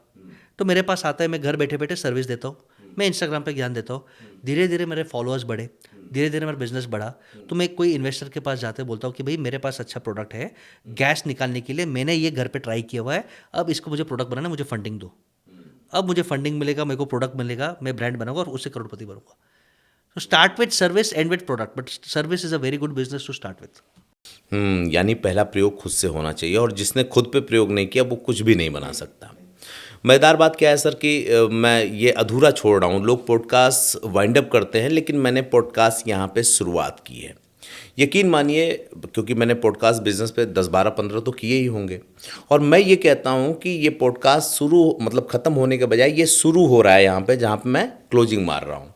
तो मेरे पास आता है, मैं घर बैठे बैठे सर्विस देता हूँ, मैं इंस्टाग्राम पे ज्ञान देता हूँ, धीरे धीरे मेरे फॉलोअर्स बढ़े, धीरे धीरे मेरा बिजनेस बढ़ा, तो मैं कोई इन्वेस्टर के पास जाते बोलता हूँ कि भाई मेरे पास अच्छा प्रोडक्ट है, गैस निकालने के लिए मैंने ये घर पे ट्राई किया हुआ है, अब इसको मुझे प्रोडक्ट बनाना, मुझे फंडिंग दो। अब मुझे फंडिंग मिलेगा, मेरे को प्रोडक्ट मिलेगा, मैं ब्रांड बनाऊंगा और उससे करोड़पति बनूंगा। तो start with service and with product, but service is a very good business to start with. यानी पहला प्रयोग खुद से होना चाहिए, और जिसने खुद पे प्रयोग नहीं किया वो कुछ भी नहीं बना सकता। मज़ेदार बात क्या है सर कि मैं ये अधूरा छोड़ रहा हूँ। लोग पॉडकास्ट वाइंड अप करते हैं, लेकिन मैंने पॉडकास्ट यहाँ पे शुरुआत की है। यकीन मानिए, क्योंकि मैंने पॉडकास्ट बिजनेस पे 10, 12, 15 तो किए ही होंगे, और मैं ये कहता हूँ कि ये पॉडकास्ट शुरू मतलब ख़त्म होने के बजाय ये शुरू हो रहा है यहाँ पे, जहाँ पे मैं क्लोजिंग मार रहा हूँ।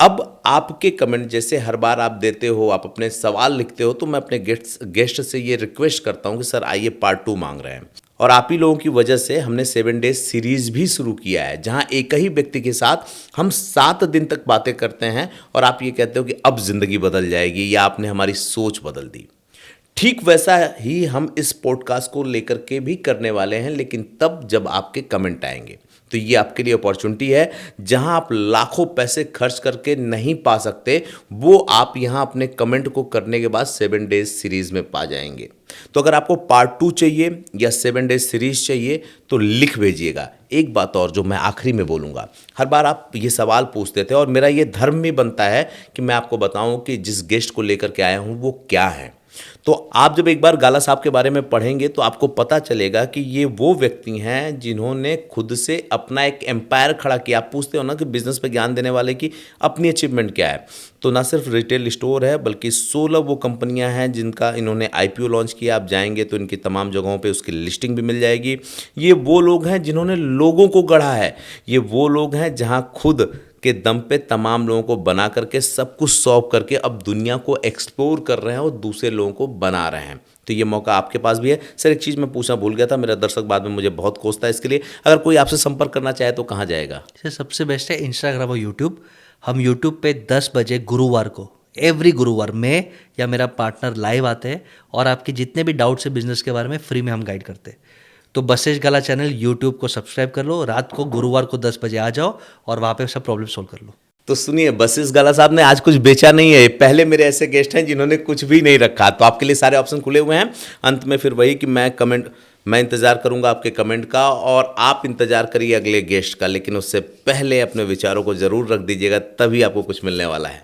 अब आपके कमेंट जैसे हर बार आप देते हो, आप अपने सवाल लिखते हो, तो मैं अपने गेस्ट से ये रिक्वेस्ट करता हूँ कि सर आइए पार्ट 2 मांग रहे हैं। और आप ही लोगों की वजह से हमने 7 डेज सीरीज भी शुरू किया है, जहां एक ही व्यक्ति के साथ हम 7 दिन तक बातें करते हैं, और आप ये कहते हो कि अब ज़िंदगी बदल जाएगी या आपने हमारी सोच बदल दी। ठीक वैसा ही हम इस पॉडकास्ट को लेकर के भी करने वाले हैं, लेकिन तब जब आपके कमेंट आएंगे। तो ये आपके लिए अपॉर्चुनिटी है, जहां आप लाखों पैसे खर्च करके नहीं पा सकते, वो आप यहां अपने कमेंट को करने के बाद 7 डेज सीरीज में पा जाएंगे। तो अगर आपको पार्ट 2 चाहिए या 7 डेज सीरीज चाहिए तो लिख भेजिएगा। एक बात और जो मैं आखिरी में बोलूँगा, हर बार आप ये सवाल पूछते थे, और मेरा ये धर्म भी बनता है कि मैं आपको बताऊं कि जिस गेस्ट को लेकर के आया हूं वो क्या है। तो आप जब एक बार गाला साहब के बारे में पढ़ेंगे तो आपको पता चलेगा कि ये वो व्यक्ति हैं जिन्होंने खुद से अपना एक एम्पायर खड़ा किया। आप पूछते हो ना कि बिजनेस पे ज्ञान देने वाले की अपनी अचीवमेंट क्या है, तो ना सिर्फ रिटेल स्टोर है बल्कि 16 वो कंपनियां हैं जिनका इन्होंने IPO लॉन्च किया। आप जाएंगे तो इनकी तमाम जगहों पे उसकी लिस्टिंग भी मिल जाएगी। ये वो लोग हैं जिन्होंने लोगों को गढ़ा है, ये वो लोग हैं जहां खुद के दम पे तमाम लोगों को बना करके सब कुछ सॉल्व करके अब दुनिया को एक्सप्लोर कर रहे हैं और दूसरे लोगों को बना रहे हैं। तो ये मौका आपके पास भी है। सर एक चीज़ मैं पूछना भूल गया था, मेरा दर्शक बाद में मुझे बहुत कोसता है इसके लिए, अगर कोई आपसे संपर्क करना चाहे तो कहाँ जाएगा? सर सबसे बेस्ट है इंस्टाग्राम और यूट्यूब। हम यूट्यूब पे 10 बजे गुरुवार को, एवरी गुरुवार मैं या मेरा पार्टनर लाइव आते हैं, और आपके जितने भी डाउट्स है बिजनेस के बारे में फ्री में हम गाइड करते हैं। तो बसेज गाला चैनल यूट्यूब को सब्सक्राइब कर लो, रात को गुरुवार को 10 बजे आ जाओ और वहाँ पे सब प्रॉब्लम सॉल्व कर लो। तो सुनिए, बसिस गाला साहब ने आज कुछ बेचा नहीं है। पहले मेरे ऐसे गेस्ट हैं जिन्होंने कुछ भी नहीं रखा, तो आपके लिए सारे ऑप्शन खुले हुए हैं। अंत में फिर वही कि मैं इंतज़ार करूंगा आपके कमेंट का, और आप इंतज़ार करिए अगले गेस्ट का, लेकिन उससे पहले अपने विचारों को ज़रूर रख दीजिएगा, तभी आपको कुछ मिलने वाला है।